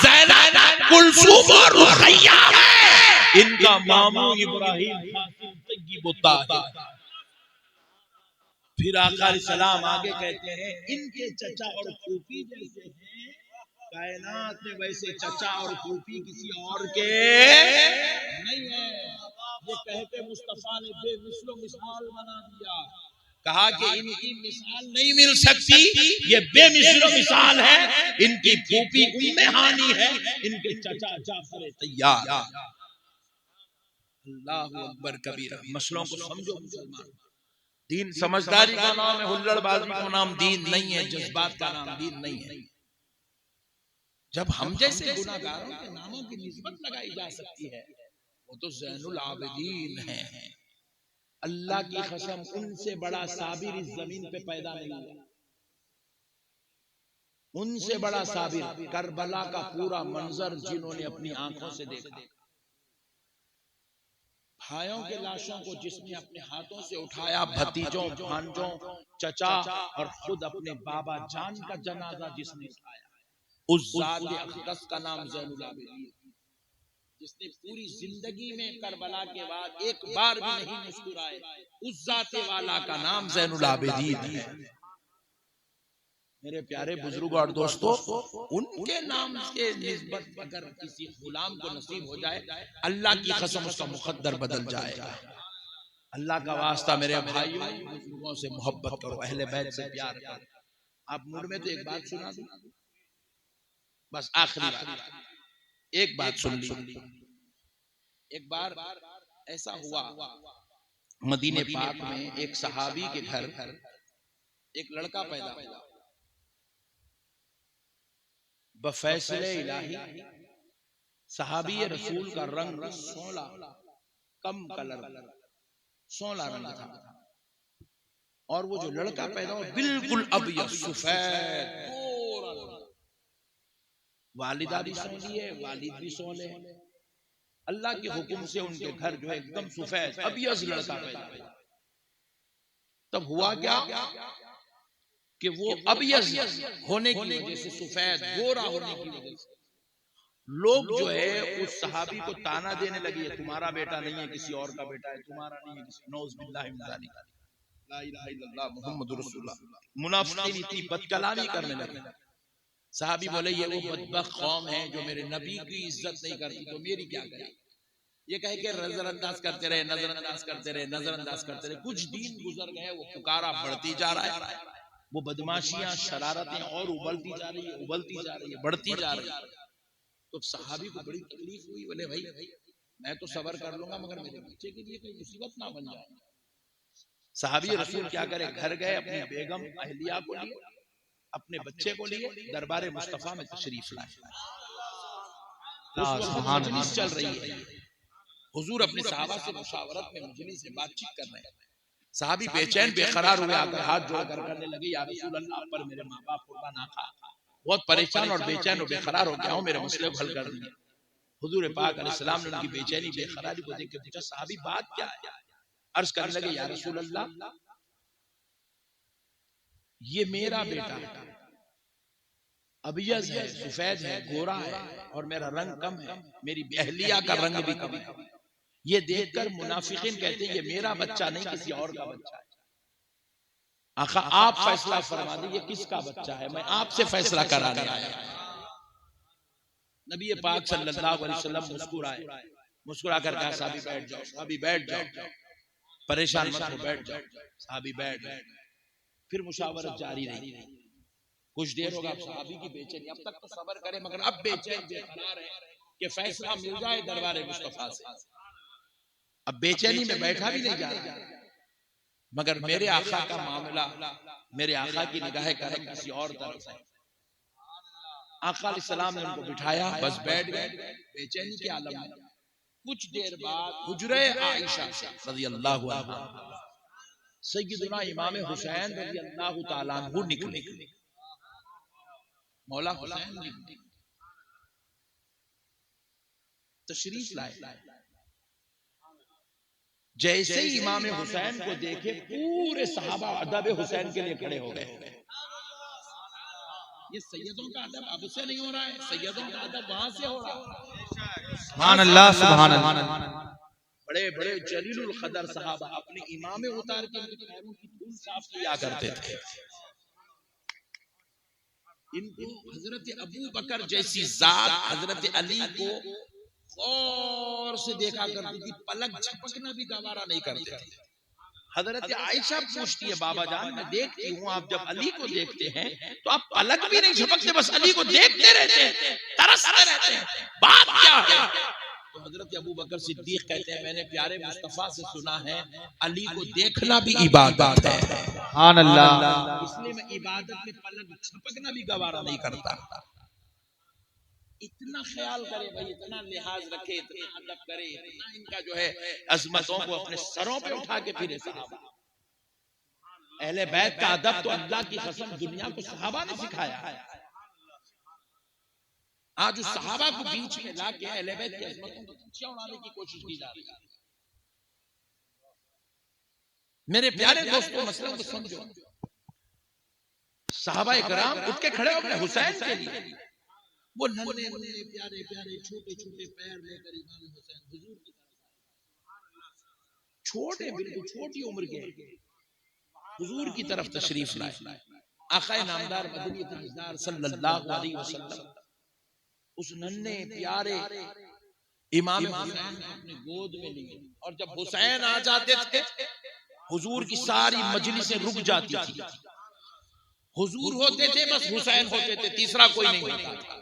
ज़ैनब, कुलसूम और रुक़ैया है, इनका मामू इब्राहिम तय्यिब ताहिर। फिर आका अलैहिस्सलाम आगे कहते हैं इनके चचा और फूफी जैसे हैं कायनात में वैसे चचा और फूफी किसी और के नहीं है। ये कहते मुस्तफा ने बेमिसाल मिसाल बना दिया, कहा कि इनकी मिसाल नहीं मिल सकती, ये बेमिसाल मिसाल है। इनकी फूफी उम्मे हानी है, इनके चचा जाफर तैयार। अल्लाहु अकबर कबीरा। मसलों को समझो मुसलमान, दीन समझदारी का नाम है, हुल्लड़बाजी का नाम दीन नहीं है, जज्बात का नाम दीन नहीं है। जब हम जैसे गुनाहगारों के नामों की निस्बत लगाई जा सकती है, वो तो ज़ैनुल आबिदीन है। अल्लाह की कसम उनसे बड़ा साबिर इस जमीन पे पैदा नहीं हुआ, उनसे बड़ा साबिर। करबला का पूरा मंजर जिन्होंने अपनी आंखों से देखा, भाइयों के लाशों को जिसने अपने हाथों से उठाया, भतीजों भांजों चचा और खुद अपने बाबा जान का जनाजा जिसने उठाया, उस ज़ात अक़दस का नाम ज़ैनुल आबिदीन, जिसने पूरी जिंदगी में करबला के बाद एक बार भी नहीं मुस्कुराए, उस ज़ात वाला का नाम ज़ैनुल आबिदीन है। मेरे प्यारे बुजुर्गों और दोस्तों, उनके नाम के निस्बत अगर किसी गुलाम को नसीब हो जाए, अल्लाह की कसम उसका मुकद्दर बदल जाएगा। अल्लाह का वास्ता मेरे भाइयों बुजुर्गों से मोहब्बत करो, अहले बैत से प्यार करो। आप मूड में तो एक बात सुना दूं, बस आखिरी बात, एक बात सुन ली। एक बार ऐसा हुआ मदीने पाक में एक सहाबी के घर एक लड़का पैदा हुआ। बफैसले इलाही सहाबी रसूल का रंग सोला, कम कलर सोला रंग था। और वो जो लड़का पैदा हुआ बिल्कुल अबियद सफेद गोरा, वालिदा भी सोनी है, वालिद भी सोने हैं। अल्लाह के हुक्म से उनके घर जो है एकदम सफेद अबियज लड़का पैदा हुआ। तब हुआ क्या कि वो अबियज होने की वजह से, सफेद गोरा होने की वजह से लोग जो है उस सहाबी को ताना देने लगी है, तुम्हारा बेटा नहीं है, किसी और का बेटा है, तुम्हारा नहीं है, किसी नौज बिल्लाह मिन ज़ालिक, ला इलाहा इल्लल्लाह मुहम्मदुर रसूलुल्लाह। मुनाफिकीन इतनी बदकलामी करने लगे। सहाबी बोले ये वो बदबख्त कौम है जो मेरे नबी की इज्जत नहीं करती, तो मेरी क्या करे। ये कहे कि नजरअंदाज करते रहे, नजरअंदाज करते रहे, नजरअंदाज करते रहे। कुछ दिन गुजर गए, वो पुकारा बढ़ती जा रहा है, वो बदमाशियां शरारतें और उबलती जा रही है, उबलती जा रही है, बढ़ती जा रही है। तो सहाबी को बड़ी तकलीफ हुई। बोले भाई मैं तो सबर कर लूंगा, मगर मेरे बच्चे के लिए कोई मुसीबत ना बन जाए। सहाबी रसूल क्या करे, घर गए, अपनी बेगम अहलिया को लिए, अपने बच्चे को लिए दरबार मुस्तफा में तशरीफ लाए। उस वक्त मजलिस चल रही है, हुजूर अपने सहाबा से मुशावरत में मजलिस में बातचीत कर रहे हैं। सहाबी बेचैन बेकरार हुए, आकर हाथ जोड़कर करने लगे, या रसूल अल्लाह, पर मेरे माँ बाप कुर्बान आका बहुत परेशान और बेचैन और बेकरार हो गया हूँ, मेरे मसले को हल कर दीजिए। हुजूर पाक अलैहिस्सलाम ने उनकी बेचैनी बेकरारी को देख के पूछा, सहाबी बात क्या है। अर्ज करने लगे, या रसूल अल्लाह, ये मेरा बेटा अबियज है, सफेद है, गोरा है, और मेरा रंग कम है, मेरी अहलिया का रंग भी कम है। ये देखकर मुनाफिकीन कहते हैं ये मेरा बच्चा नहीं, किसी और का बच्चा है। आका आप फैसला फरमा दीजिए किसका बच्चा है, मैं आपसे फैसला कराने आया। नबी पाक सल्लल्लाहु अलैहि वसल्लम मुस्कुराए, मुस्कुराकर कहा, साहबी बैठ जाओ, साहबी बैठ जाओ, परेशान मत हो, बैठ जाओ। साहबी बैठ गए। फिर मुशावरत जारी रही। कुछ देर होगा, साहबी की बेचैनी, अब तक तो सबर करे, मगर अब बेचैन बेकरार है कि फैसला मिल जाए दरबार मुस्तफा से। अब बेचैनी में बैठा भी नहीं जा रहा, मगर मेरे आका का मामला, मेरे आका की निगाह करम किसी और तरफ है। आका अलैहिस्सलाम ने उनको बिठाया, बस बैठ गए बेचैनी के आलम में। कुछ देर बाद हुजरे आयशा रज़ियल्लाहु अन्हा, सय्यदुना इमाम हुसैन रज़ियल्लाहु ताला अन्हु निकले। मौला हुसैन निकले, तशरीफ लाए। जैसे ही इमाम हुसैन को देखे, पूरे सहाबा अदब हुसैन के लिए खड़े हो गए। ये सैयदों का अदब अब से नहीं हो रहा है, सैयदों का अदब वहां से हो रहा है। सुभान अल्लाह, सुभान अल्लाह। बड़े बड़े जलीलुल कदर सहाबा अपने इमाम उतार के इनके पैरों की धूल साफ किया करते थे। इनको हजरत अबू बकर जैसी जात हजरत अली को गौर से देखा करती थी, पलक झपकना भी गवारा नहीं करते थे। हजरत आयशा पूछती है, बाबा जान मैं देखती हूँ आप जब अली को देखते हैं तो आप पलक भी नहीं झपकते, बस अली को देखते रहते हैं, तरसते रहते हैं, बात क्या है। तो हजरत अबू बकर सिद्दीक कहते हैं, मैंने प्यारे मुस्तफा से सुना है अली को देखना भी इबादत है। सुभान अल्लाह। इसलिए मैं इबादत में पलक झपकना भी गवारा नहीं करता। इतना ख्याल करे भाई, इतना लिहाज रखे, इतना अदब करे, इतना इनका जो है अजमतों को अपने सरों पे उठा के फिरे सहाबा। अहले बैत का अदब तो अल्लाह की कसम दुनिया को सहाबा ने सिखाया है। आज उस सहाबा को बीच में लाके अहले बैत की अजमतों को नीचे उड़ाने की कोशिश की जा रही है। मेरे प्यारे दोस्तों, मसला को समझो। सहाबा इकराम उठ के खड़े हो गए हुसैन के लिए। वो नन्हे मुन्ने प्यारे प्यारे छोटे छोटे पैर लेकर इमाम हुसैन हुजूर की तरफ, छोटे बिल्कुल छोटी उम्र के हुजूर की तरफ तशरीफ लाए। आका नामदार मदनी ताजदार सल्लल्लाहु अलैहि वसल्लम उस नन्हे प्यारे इमाम हुसैन को अपनी गोद में लिए, और जब हुसैन आ जाते थे हुजूर की सारी मजलिसें रुक जाती थी। हुजूर होते थे, बस हुसैन होते थे, तीसरा कोई नहीं होता था।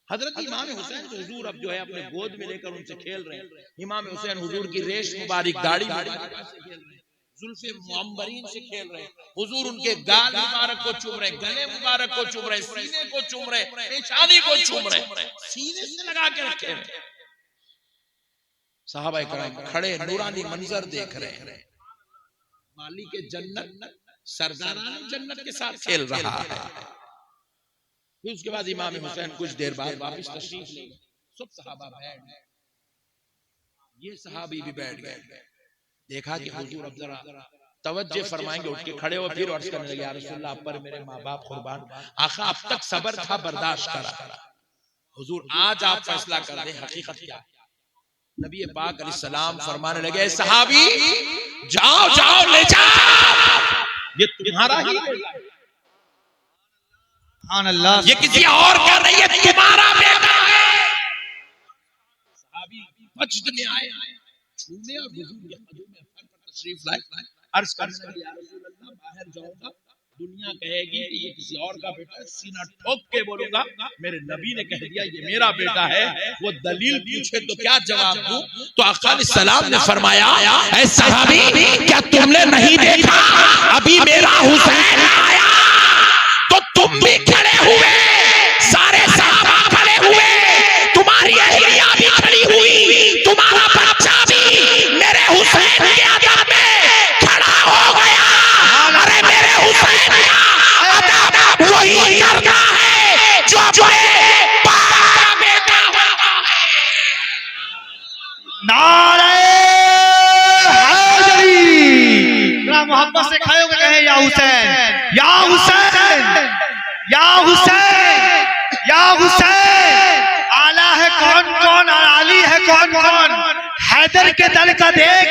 हजरत इमाम हुसैन को हुजूर अब जो है अपने गोद में लेकर उनसे खेल रहे हैं। इमाम हुसैन हुजूर की रेश मुबारक दाढ़ी मुबारक से खेल रहे हैं, जुल्फे मुअम्बरीन से खेल रहे हैं। हुजूर उनके गाल मुबारक को चूम रहे, गले मुबारक को चूम रहे, सीने को चूम रहे, पेशानी को चूम रहे, सीने से लगा के रखे हैं। सहाबा इकराम खड़े नूरानी मंजर देख रहे हैं। मालिक जन्नत सरदारान जन्नत के साथ खेल रहा है। फिर उसके बाद इमाम हुसैन कुछ देर बाद वापस तशरीफ ले गए, सब सहाबा बैठ गए, ये सहाबी भी बैठ गए। देखा कि हुजूर अब जरा तवज्जो फरमाएंगे, उठ के खड़े हो फिर अर्ज करने लगे, या रसूलल्लाह आप पर मेरे माँ बाप कुर्बान, आखा अब तक सब्र था बर्दाश्त करा, हुजूर आज आप फैसला कर दें हकीकत क्या है। नबी पाक अलैहिस्सलाम फरमाने लगे, सहाबी जाओ जाओ ले जाओ, ये तुम्हारा ही बेटा है, सुभान अल्लाह, ये किसी और का नहीं है, तुम्हारा बेटा है। सहाबी मस्जिद में आए, छूने और हुजूर के कदम में सर पर तशरीफ लाए, अर्ज करने लगे, या रसूलल्लाह बाहर जाऊंगा, दुनिया कहेगी कि ये किसी और का बेटा है, सीना ठोक के बोलूंगा मेरे नबी ने कह दिया ये मेरा बेटा है, वो दलील पूछे तो क्या जवाब दूं। तो आका अलैहिस्सलाम ने फरमाया, ऐ सहाबी क्या तुमने नहीं देखा अभी मेरा हुसैन आया, तो तुम भी खड़े हुए, सारे सहाबा खड़े हुए, तुम्हारी अहलिया भी खड़ी हुई, तुम्हारा बच्चा भी मेरे हुसैन के अदब में खड़ा हो गया। अरे मेरे हुसैन का अदब वही करना है जो अपने बाप का बेटा होता है। नारे हैदरी, जरा मोहब्बत से खड़े होकर कहे, या हुसैन या हुसैन या हुसैन या हुसैन। आला है कौन कौन और आली है कौन कौन, हैदर के दल का देख,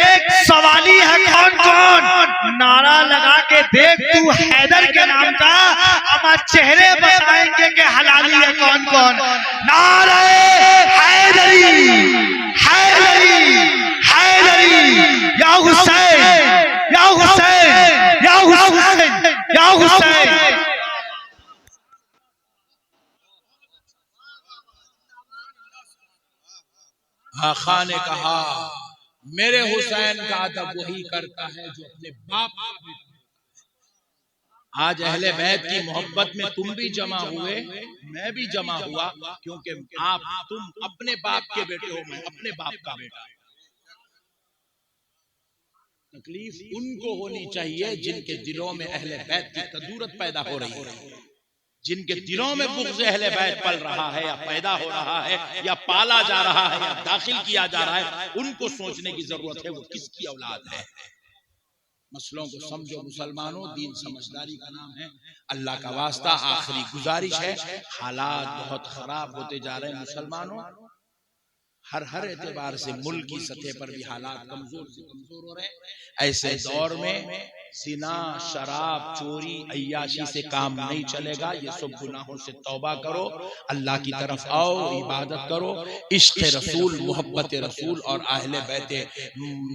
सवाली है कौन कौन, नारा लगा के देख तू हैदर के नाम का, हम चेहरे बताएंगे कि हलाली है कौन कौन। नारे हैदरी हैदरी हैदरी, या हुसैन या हुसैन या हुसैन या हुसैन। आका ने कहा, मेरे हुसैन का अदब वही करता है जो अपने बाप का बेटा। आज अहले बैत की मोहब्बत में तुम भी जमा हुए, मैं भी जमा हुआ, क्योंकि तुम अपने बाप के बेटे हो, मैं अपने बाप का बेटा। तकलीफ उनको होनी चाहिए जिनके दिलों में अहले बैत की तदूरत पैदा हो रही है, जिनके दिलों में बुग़्ज़ अहले बैत पल रहा है या पैदा हो रहा है या पाला जा रहा है या दाखिल किया जा रहा है, उनको सोचने की जरूरत है वो किसकी औलाद है। मसलों को समझो मुसलमानों, दीन समझदारी का नाम है। अल्लाह का वास्ता आखिरी गुजारिश है, हालात बहुत खराब होते जा रहे हैं मुसलमानों, हर एतबार से मुल्क की सतह पर भी हालात कमजोर से कमजोर हो रहे हैं। ऐसे दौर में जिना, शराब, चोरी, अय्याशी से काम नहीं चलेगा। ये सब गुनाहों से तौबा करो, अल्लाह की तरफ आओ, इबादत करो, इश्क़ रसूल, मोहब्बत रसूल और अहले बैत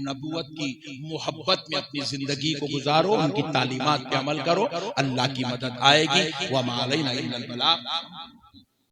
नबूवत की मोहब्बत में अपनी जिंदगी को गुजारो, उनकी तालीमात पे अमल करो, अल्लाह की मदद आएगी। व मा अलैना इल्लल बलाग।